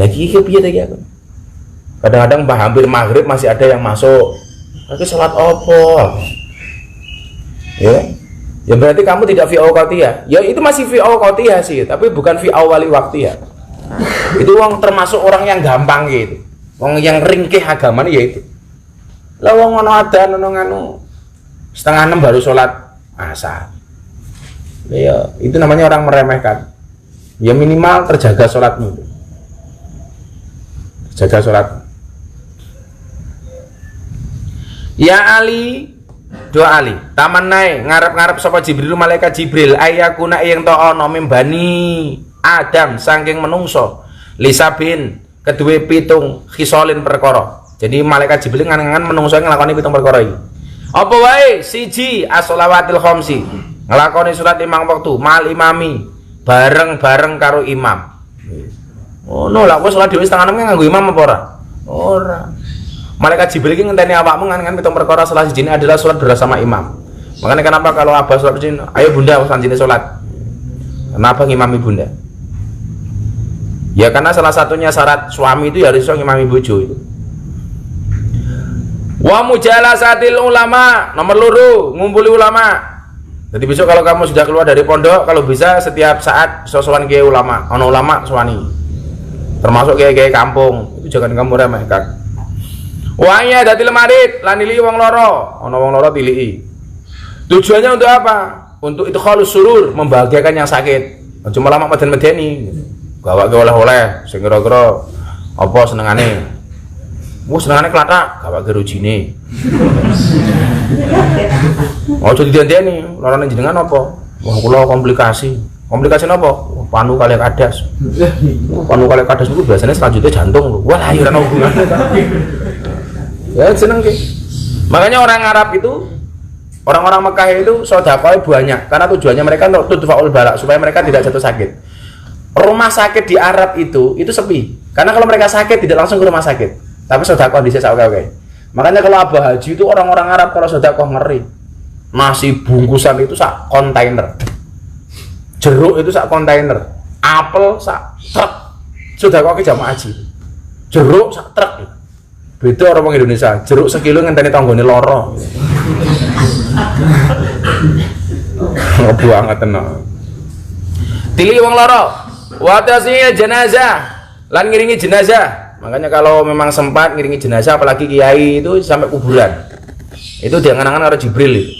Lah iki piye ta iki aku? Kadang-kadang hampir maghrib masih ada yang masuk. Tapi salat opo? Ya. Ya berarti kamu tidak fi awqatiyah. Ya itu masih fi awqatiyah sih, tapi bukan fi awali waktiyah. Itu wong termasuk orang yang gampang gitu. Wong yang ringkih agamane ya itu. Lah wong ono adzan ono nganu 5:30 baru sholat asar. Ya itu namanya orang meremehkan. Ya minimal terjaga sholatmu. Jaga sholat. Ya Ali doa Ali taman naik ngarep-ngarep sapa Jibril malaikat Jibril ayakuna yang to ana membani Adam saking menungso lisabin kedua pitung khisolin perkara. Jadi malaikat Jibril ngangen menungso nglakoni pitung perkara iki. Apa wae? Siji as-shalawatil khamsi. Nglakoni salat 5 waktu mal imami bareng-bareng karo imam. Oh no lah kowe salat dhewe setengah 6 nganggo imam apa ora? Ora. Malaikat Jibril iki ngenteni awakmu kan pitung perkara salah sijine adalah salat bersama imam. Makanya kenapa kalau abah salat sini, ayo bunda sanjine salat. Kenapa ngimami bunda? Ya karena salah satunya syarat suami itu harus ngimami bojo itu. Wa mujalasatil ulama, nomor loro, ngumpuli ulama. Jadi besok kalau kamu sudah keluar dari pondok, kalau bisa setiap saat sosokan kiai ulama, ono ulama suwani. Termasuk kiai-kiai kampung, itu jangan kamu remehkan. Wa iya datil marid, lan nili wong loro, ono wong loro tilii. Tujuannya untuk apa? Untuk itu khalus surur, membahagiakan yang sakit. Cuma lama meden-medeni. Gawake oleh-oleh sing kira-kira apa senengane. Senengane klathak, gawake rujine. Ojo didandani, larane jenengan apa? Wah kula komplikasi. Komplikasi napa? Panu kali kadas. Panu kali kadas itu biasanya selanjutnya jantung lho. Wah, ya ora ono hubungane ta. Ya seneng ki. Makanya orang Arab itu, orang-orang Mekah itu sedekah banyak karena tujuannya mereka untuk tudfaul balak supaya mereka tidak jatuh sakit. Rumah sakit di Arab itu sepi. Karena kalau mereka sakit tidak langsung ke rumah sakit, tapi sedekah di sisa oke. Makanya kalau abah haji itu orang-orang Arab kalau sedekah ngeri. Nasi bungkusan itu sak kontainer. Jeruk itu sak kontainer. Apel sak truk. Sedekah ke jamaah haji. Jeruk sak truk. Beda orang Indonesia. Jeruk sekilo ngenteni tanggane loro. Ngebuanget tenan. Tili wong loro. Wa tasil jenazah, lan ngiringi jenazah. Makanya kalau memang sempat ngiringi jenazah apalagi kiai itu sampai kuburan. Itu diangan-angan oleh Jibril itu.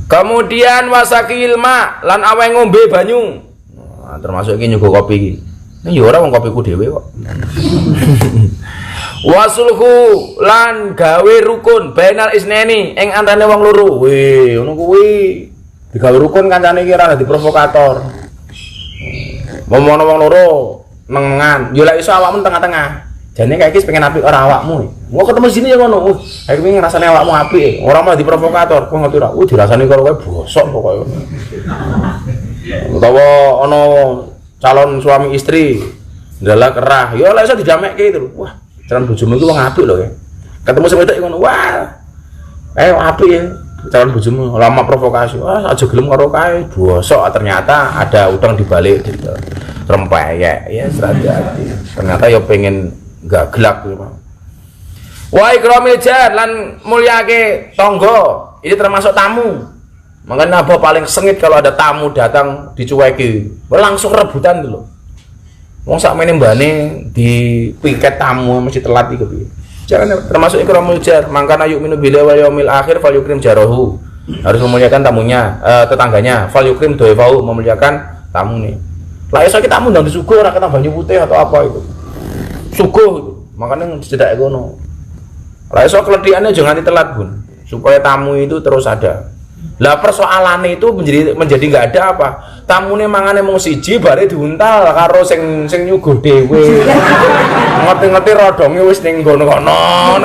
Kemudian wasakil ma lan awe ngombe banyu. Nah, termasuk iki nyuguh kopi iki. Ini ya ora wong kopiku dhewe kok. Wasulhu lan gawe rukun bainal isneni ing antane wong loro. Weh, ngono kuwi. Digawe rukun kancane iki ora dadi provokator. Momono wong loro nengan, yo lek iso awakmu tengah-tengah. Jane kayak iki pengen apik ora awakmu. Mau ketemu sini ya ngono. Kayak pengen ngrasane awakmu apik, ora malah di provokator. Kok ngerti ora? Dirasani karo kowe bosok pokoke. Utawa ana calon suami istri ndalah kerah, yo lek iso dijamekke itu lho. Wah, calon bojomu iku wong apik lho ya. Ketemu sing wedok ngono, wah. Apik ya. Calon bojomu lama provokasi, aja gelem karo kae bosok, ternyata ada udang di balik gitu. Rempeyek ya serati. Ternyata ya pengen gaglak gitu. Wa ikramil jar lan mulyake tangga, ini termasuk tamu. Makanya apa paling sengit kalau ada tamu datang dicueki, langsung rebutan dulu. Wong sakmene mbane di piket tamu mesti telat iki piye. Jangan termasuk ikramul jar, mangkana yu'minu billahi wal yaumil akhir falyukrim jarahu. Harus memuliakan tamunya, tetangganya. Falyukrim dhaifahu, memuliakan tamune. Lah iso kita tamu ndang disuguh ora ketang banyu putih atau apa itu. Suguh itu. Makanya cedak ngono. Lah iso kledhiane aja nganti telat, Bun. Supaya tamu itu terus ada. Lah persoalannya itu menjadi enggak ada apa. Tamune mangane mung siji bare diuntal karo sing nyuguh dhewe. Ngerti-ngerti rodonge wis ning kono-kono.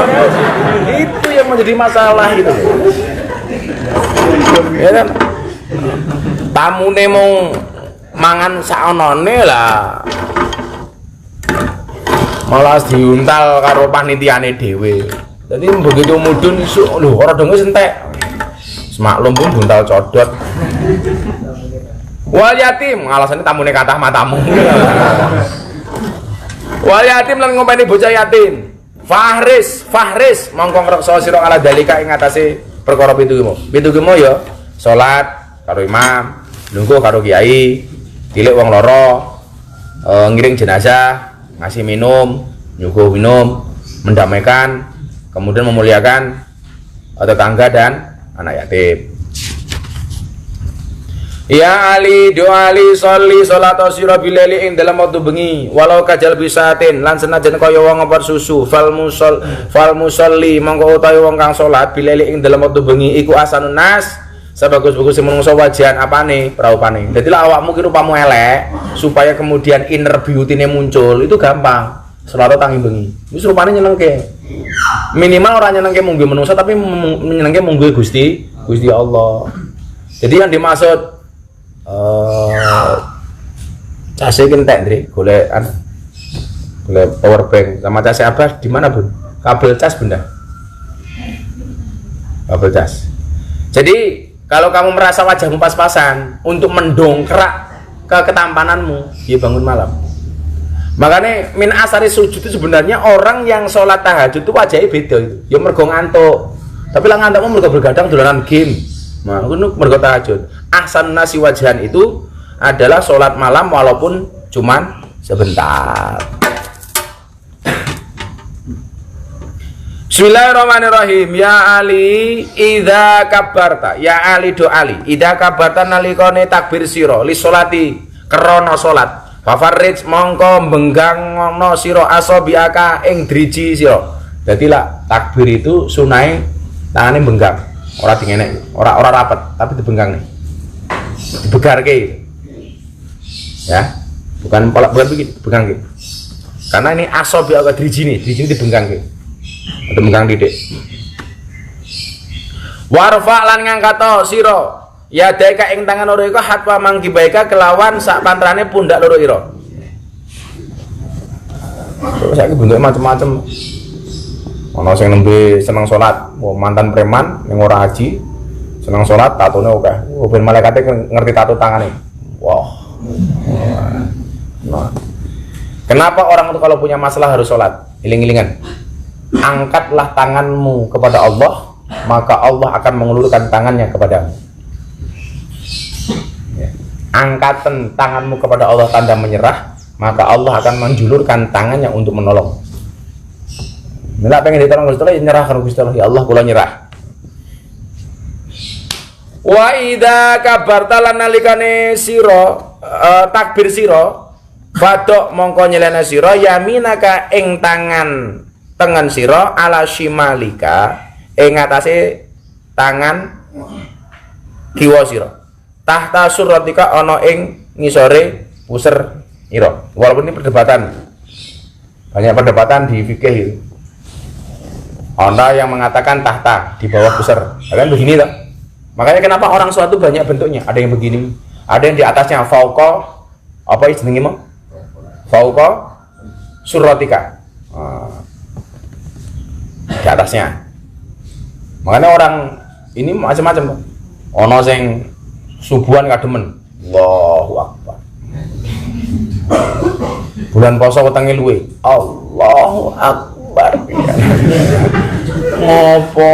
Itu yang menjadi masalah gitu. Ya kan? Tamune mung mangan saonone lah. Malah diuntal karo panitiane dhewe. Jadi begitu mudun isuk lho rodonge entek. Semaklum pun buntal codot. Wal yatim, alasannya tamune kathah matamu. Wal yatim lan ngompeni bocah yatim. Fahris, mongko ngreksa sira ala dalika ing atase perkara pituku ya salat karo imam, lungguh karo kiai, tilik wong loro, ngiring jenazah, ngasih minum, nyuguh minum, mendamaikan, kemudian memuliakan tetangga dan anak yatim. Ya Ali doa Ali sholli salata sira bilali ing dalam waktu bengi walau kajal bisatin lan senajan kaya wong ngopor susu fal musolli mongko utawi wong kang salat bilali ing dalam waktu bengi iku asanun nas sebagus-bagus menungso wajian apane praupane. Dadi lah awakmu ki rupamu elek supaya kemudian inner beauty-ne muncul itu gampang. Salat tangi bengi. Wis rupane nyenengke. Minimal ora nyenengke mungguh menungso tapi nyenengke mungguh Gusti Allah. Jadi yang dimaksud case ki entek, Ndri, golekan. boleh power bank sama cas apa di mana Bun? Kabel cas benda. Kabel cas. Jadi kalau kamu merasa wajahmu pas-pasan untuk mendongkrak ke ketampananmu, ya bangun malam. Makanya min asari sujud itu sebenarnya orang yang sholat tahajud itu wajahnya beda itu. Ya mergo ngantuk. Tapi lah ngantukmu mergo bergadang dolanan game. Nah, itu mergo tahajud. Ahsan nasi wajahan itu adalah sholat malam walaupun cuman sebentar. Bismillahirrahmanirrahim. Ya Ali, idza kabarta. Ya Ali do Ali. Idza kabarta nalikane takbir sira li sholati krana salat. Fafarrij mongko benggangono sira asabiaka ing driji sira. Dadi lah takbir itu sunai tangane benggang. Ora dingenek, ora rapet, tapi dibenggang nih. Dibegarke. Ya. Bukan begini, benggang. Karena ini asabiaka driji nih, driji dibenggang. Dibenggang didik. Warfa lan ngangkato sira ya daika ing tangan loro iku hatwa mangkibaika kelawan sak pantrane pundak loro ira. Terus saiki bentuke macam-macam. Ana sing nembe seneng salat, mantan preman ning ora haji, seneng salat tatone akeh. Ben malaikate ngerti tato tangane. Wah. Nah. Kenapa orang itu kalau punya masalah harus salat? Iling-ilingan. Angkatlah tanganmu kepada Allah, maka Allah akan mengulurkan tangannya kepadamu. Ya. Angkatan tanganmu kepada Allah tanda menyerah, maka Allah akan menjulurkan tangannya untuk menolong. Bila pengen ditolong Gusti Allah, nyerah kan Gusti Allah. Ya Allah, kula nyerah. Wa idza kabarta lan nalikane sira takbir sira, fadok mongko nyelene sira yaminaka ing tangan tengen sira ala shimalika ing atase tangan kiwa sira tahta suratika ana ing ngisore puser ira. Walaupun ini perdebatan, banyak perdebatan di fikih. Ada yang mengatakan tahta di bawah puser, kan begini toh. Makanya kenapa orang suatu banyak bentuknya, ada yang begini, ada yang di atasnya fauqa apa jenenge mau fauqa suratika, di atasnya. Makanya orang ini macam-macam. Ono sing subuhan kademen. Allahu Akbar. Bulan poso wetenge luwe. Allahu Akbar. Ngopo?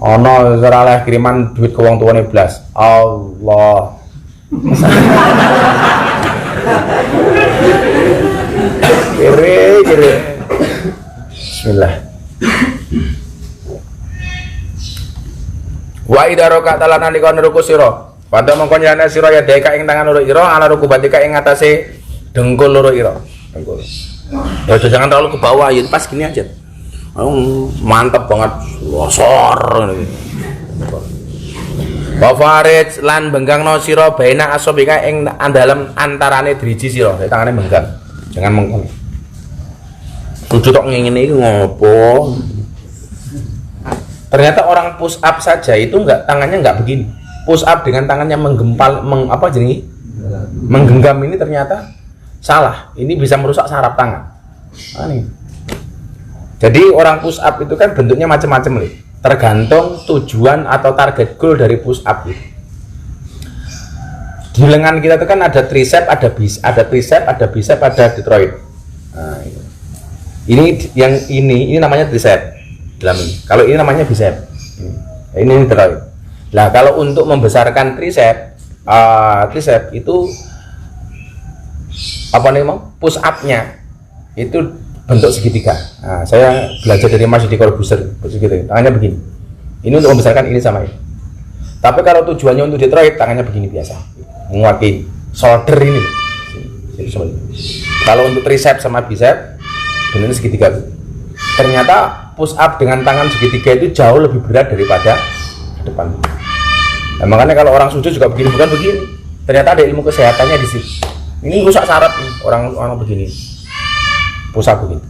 Ono ora oleh kiriman duit ke wong tuane blas. Allah. Kiri. Bismillah. Wa idza raka'a lan nalika ruku sira, padha mongko nyane sira ya deka ing tangan loro ira ala ruku batika ing atase dengkul loro ira. Dengkul. Ya jangan terlalu ke bawah, ya pas gini aja. Mantap banget, losor ngene. Wa farid lan benggangno sira baina asobika ing andalem antarane driji sira, tangane benggang. Jangan mengkon. Kudu tok ngene iki ngopo? Ternyata orang push up saja itu tangannya enggak begini. Push up dengan tangannya menggenggam ini ternyata salah. Ini bisa merusak saraf tangan. Aneh. Jadi orang push up itu kan bentuknya macam-macam nih. Tergantung tujuan atau target goal dari push up itu. Di lengan kita itu kan ada tricep, ada tricep, ada bicep, ada deltoid. Nah, ini namanya tricep dalam ini. Kalau ini namanya bicep. Ini deltoid. Nah, kalau untuk membesarkan tricep itu apa namanya? Push up-nya itu bentuk segitiga. Nah, saya belajar dari Mas Didi Corbuzier segitiga. Tangannya begini. Ini untuk membesarkan ini sama ini. Tapi kalau tujuannya untuk deltoid, tangannya begini biasa. Menguatkan shoulder ini. Kalau untuk tricep sama bicep, bentuknya segitiga. Ternyata push up dengan tangan segitiga itu jauh lebih berat daripada ke depan. Nah, makanya kalau orang sujud juga begini, bukan begini. Ternyata ada ilmu kesehatannya di situ. Ini rusak saraf nih, orang begini. Push up begini.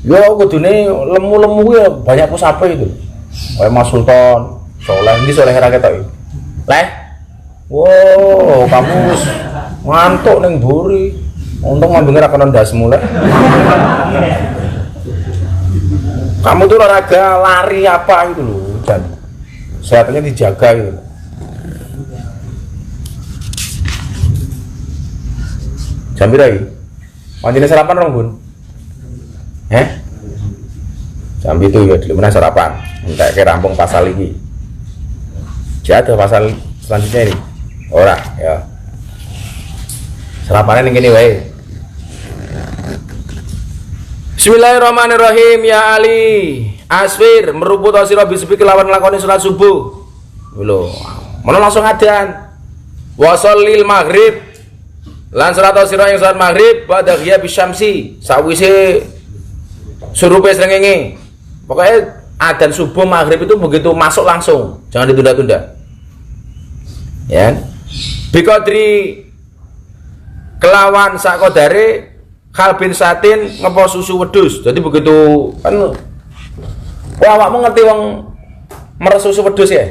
Yo kudune lemu-lemu ya banyak push up itu. Kayak Mas Sultan, Soleh, ini Soleh ra ketok. Leh. Wow, kamu Ngantuk ning mburi. Untung ngambing ra kena ndas mulai. Kamu tuh olahraga lari apa gitu loh, dan sehatnya dijaga gitu. Jam pira iki? Pancene sarapan rong, Bun? Jam itu ya dulu mana sarapan. Entek ke rampung pasal iki. Jatuh pasal selanjutnya ini. Ora, ya. Sarapannya ning kene wae. Bismillahirrahmanirrahim. Ya Ali Asfir meruput sira bisbi kelawan lakoni salat subuh. Lho, mana langsung adan. Wa shallil maghrib. Lan salat sira ing salat maghrib pada ghiya bisyamsi. Sawise surupe srengenge. Pokoknya adan subuh maghrib itu begitu masuk langsung, jangan ditunda-tunda. Ya. Biqadri kelawan sakodare kalbin satin ngepo susu wedhus. Jadi begitu kan awakmu ngerti wong meres susu wedhus ya?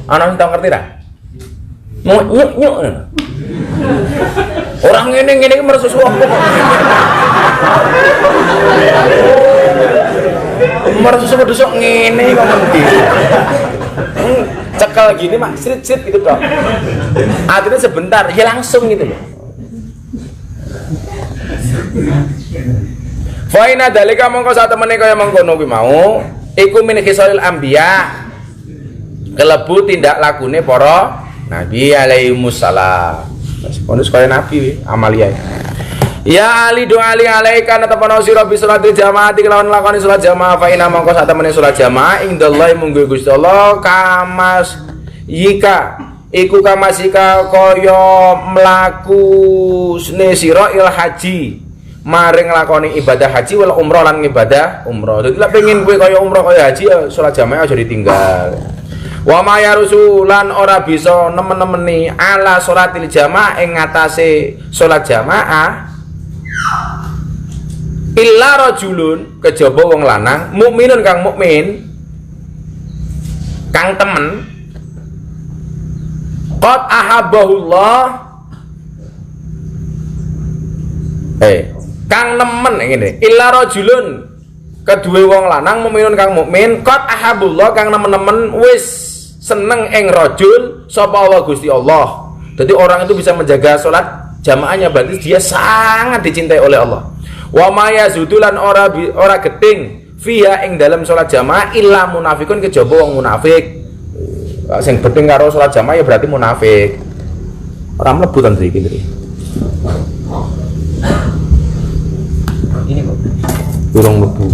Ana sing tau ngerti ra? Nyuk. Orang ngene iki meres susu apa kok? Meres susu wedhus kok ngene kok ngerti. Cekal gini mak srit-srit gitu dong. Akhirnya sebentar, ya langsung gitu loh. Faina dalika mongko sak temene kaya mengkono kuwi mau iku min khisalil anbiya kelebu tindak lakune para nabi alaihimussalam. Bonus kaya nabi amalia. Ya ali do ali alaika natapana sira bi salati jamaah kelawan lakoni salat jamaah faina mongko sak temene salat jamaah indallahi munggu Gusti Allah kamas yika iku kamasika kaya mlaku sira il haji maring nglakoni ibadah haji wal umrah lan ibadah umrah. Dadi lek pengin kowe kaya umrah kaya haji ya salat jamaah aja ditinggal. Wa ma yarusulan ora bisa nemen-nemeni ala salatil jamaah ing ngatasé salat jamaah illa rajulun kejaba wong lanang mukminun kang mukmin kang temen qad ahabbahullah kang nemen ngene illa rajulun kedue wong lanang mukminun kang mukmin qad ahabbullah kang nemen-nemen wis seneng ing rajul sapa Allah Gusti Allah. Jadi orang itu bisa menjaga salat jamaahnya berarti dia sangat dicintai oleh Allah. Wa ma yazudulan ora geting fiha ing dalam salat jamaah illa munafikun kejaba wong munafik. Sing beting karo salat jamaah ya berarti munafik. Ora mlebu ten iki. Ini kok durung mlebu.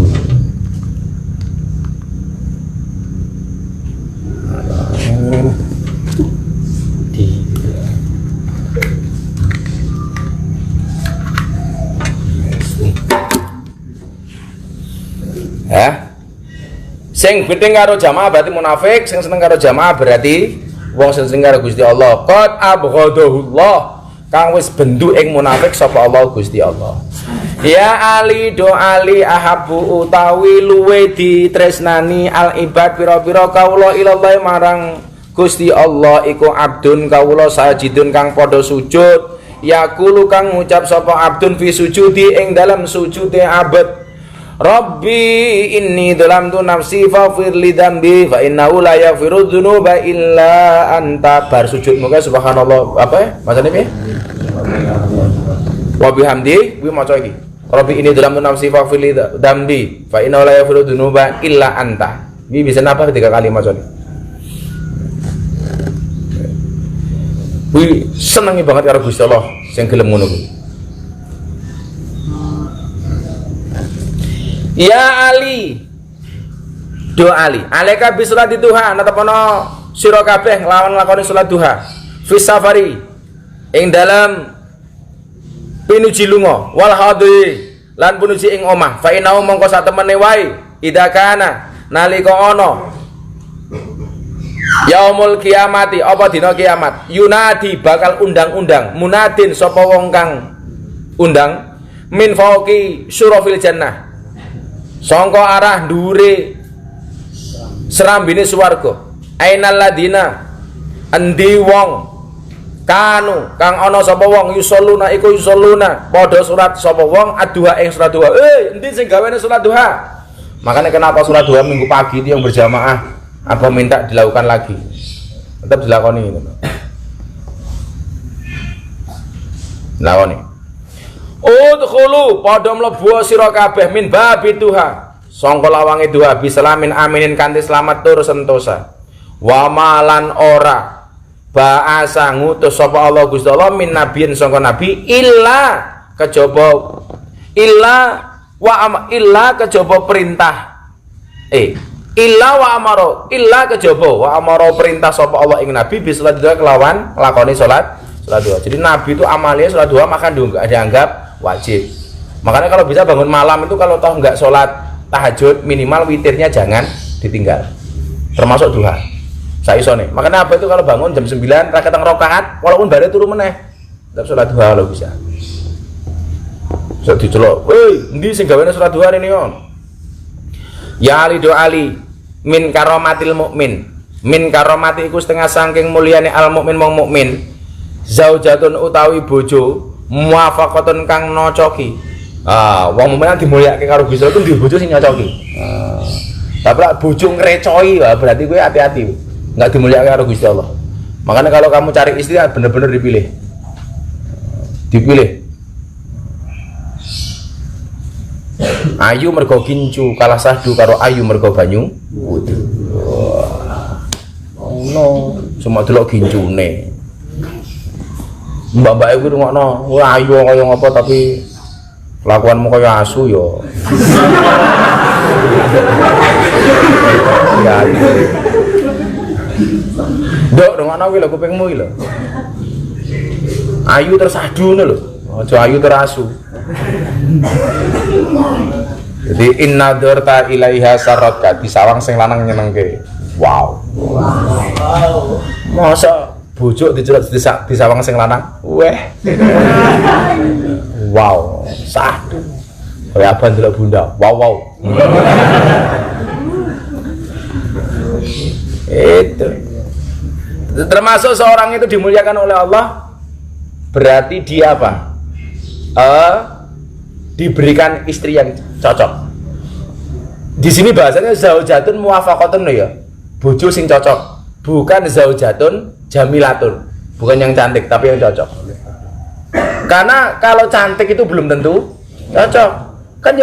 Sing beting karo jamaah berarti munafik, sing seneng karo jamaah berarti wong sing seneng karo Gusti Allah. Qad abghadahullah kang wis bendu ing munafik sapa Allah Gusti Allah. Ya Ali do Ali ahabu utawi luwe ditresnani al ibad pira-pira kawula ilallah marang Gusti Allah iku abdun kawula sajidun kang padha sujud yaqulu kang ngucap sapa abdun fi sujudi ing dalam sujude abad Rabbi inni dzalamtu nafsi faghfir li dzambi fa innahu la yaghfiru dzunuba illa anta. Bar sujud muga subhanallah apa ya macane piye wa bihamdi kuwi maca iki Rabbi inni dzalamtu nafsi faghfir li dzambi fa innahu la yaghfiru dzunuba illa anta. Iki bisa napa ketika kali macane kuwi senengi banget karo Gusti Allah sing gelem ngono kuwi. Ya Ali do Ali alaika bi sholati duha natapono sira kabeh nglawan lakoni salat duha fi safari ing dalam pinuji lunga wal hadhi lan pinuji ing omah fa inau mongko sak temene wae idakana nalika ana yaumul kiamati apa dina kiamat yunadi bakal undang-undang munadin sapa wong kang undang min fauqi surafil jannah sangka arah dhuwure serambine swarga ainal ladina endi wong kanu kang ana sapa wong yusalluna iku yusalluna padha salat sapa wong aduha ing salat duha. Endi sing gawene salat duha? Makanya kenapa salat duha minggu pagi itu yang berjamaah apa minta dilakukan lagi. Tetap dilakoni gitu. Lakoni. Udkhulu padha mlebu sira kabeh min babi duha. Sangka lawange duha bisalamin aminin kanthi selamat tur sentosa. Wa malan ora ba'asa ngutus sapa Allah Gusti Allah min nabiyin sangka nabi illa kejaba illa kejaba perintah illa wa amara illa kejaba wa amara perintah sapa Allah ing nabi bisalat duha kelawan lakoni salat duha. Jadi nabi itu amalnya salat duha maka enggak dianggap wajib. Makanya kalau bisa bangun malam itu kalau toh enggak salat tahajud minimal witirnya jangan ditinggal. Termasuk duha. Saya iso nih. Makanya apa itu kalau bangun jam 9 rakaat walaupun bare turu meneh tetap salat duha kalau bisa. Bisa dicelok. Woi, endi sing gawene salat duha rene on? Ya ali do ali min karomatil mukmin. Min karomati iku setengah saking mulyane al mukmin wong mukmin. Zaujatun utawi bojo muwafaqatun kang nocoki. Wong mukmin dimulyakake karo Gusti Allah itu di bojo sing nyocoki. Tapi lek bojo ngrecoki berarti kowe hati-hati. Nggak dimuliakan oleh Gusti Allah. Makanya kalau kamu cari istri bener-bener dipilih. Ayu mergo kincu kalah sahdu karo ayu mergo banyu putih. Oh no, cuma delok kincune. Mbak-mbak iku rungokno, wah ayu kaya ngopo tapi kelakuanmu kaya asu yo. Ya. Nduk rungokno kuwi lho kupingmu iki lho. Ayu tersadu ngono lho. Aja ayu terasu. Jadi inna dzarta ilaiha sarratka disawang sing lanang nyenengke. Wow. Masa bojo diceluk disawang sing lanang? Weh. Wow, sadu. Kaya abang delok bunda. Wow. Itu termasuk seorang itu dimuliakan oleh Allah berarti dia apa? Diberikan istri yang cocok. Di sini bahasanya zaujatun muwafaqatun ya, bojo sing cocok, bukan zaujatun jamilatun, bukan yang cantik tapi yang cocok. Karena kalau cantik itu belum tentu cocok. Kan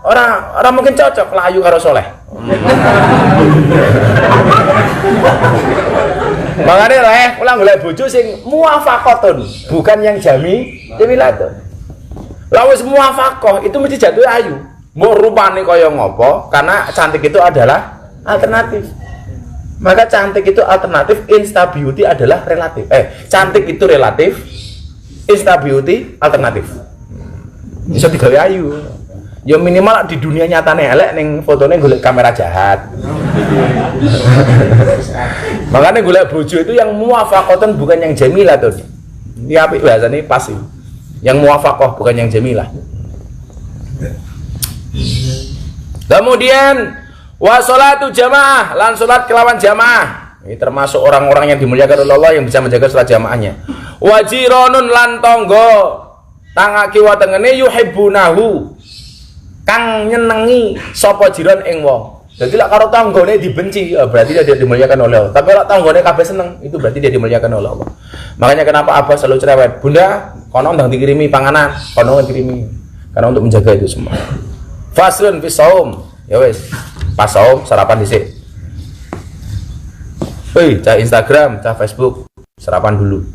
orang mungkin cocok layu karo soleh. Makanya ulang golek bojo sing muwafaqatun, bukan yang jamilatun. Lah wis muwafaqah itu mesti jatuh ayu. Mau rupane kaya ngopo? Karena cantik itu adalah alternatif. Maka cantik itu alternatif, insta beauty adalah relatif. Cantik itu relatif, insta beauty alternatif. Bisa digawe ayu. Ya minimal di dunia nyatane elek ning fotone golek kamera jahat. Makanya golek bojo itu yang muwafaqatan bukan yang jamilah tuh. Ini apik bahasane pas iki. Yang muwafaqah bukan yang jamilah. Kemudian wa sholatu jamaah lan salat kelawan jamaah. Ini termasuk orang-orang yang dimuliakan oleh Allah yang bisa menjaga salat jamaahnya. Wa jironun lan tangga tangaki wa tengene yuhibbunahu kang nyenengi sapa jiran ing wong. Jadi lek karo tanggane dibenci, berarti dia dimuliakan oleh Allah. Tapi lek tanggane kabeh seneng, itu berarti dia dimuliakan oleh Allah. Makanya kenapa Abah selalu cerewet, Bunda, kono ndang dikirimi panganan, kono dikirimi. Karena untuk menjaga itu semua. Faslun fi shaum. Ya wis, pas saum sarapan dhisik. Cah Instagram, cah Facebook, sarapan dulu.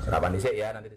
Sarapan dhisik ya nanti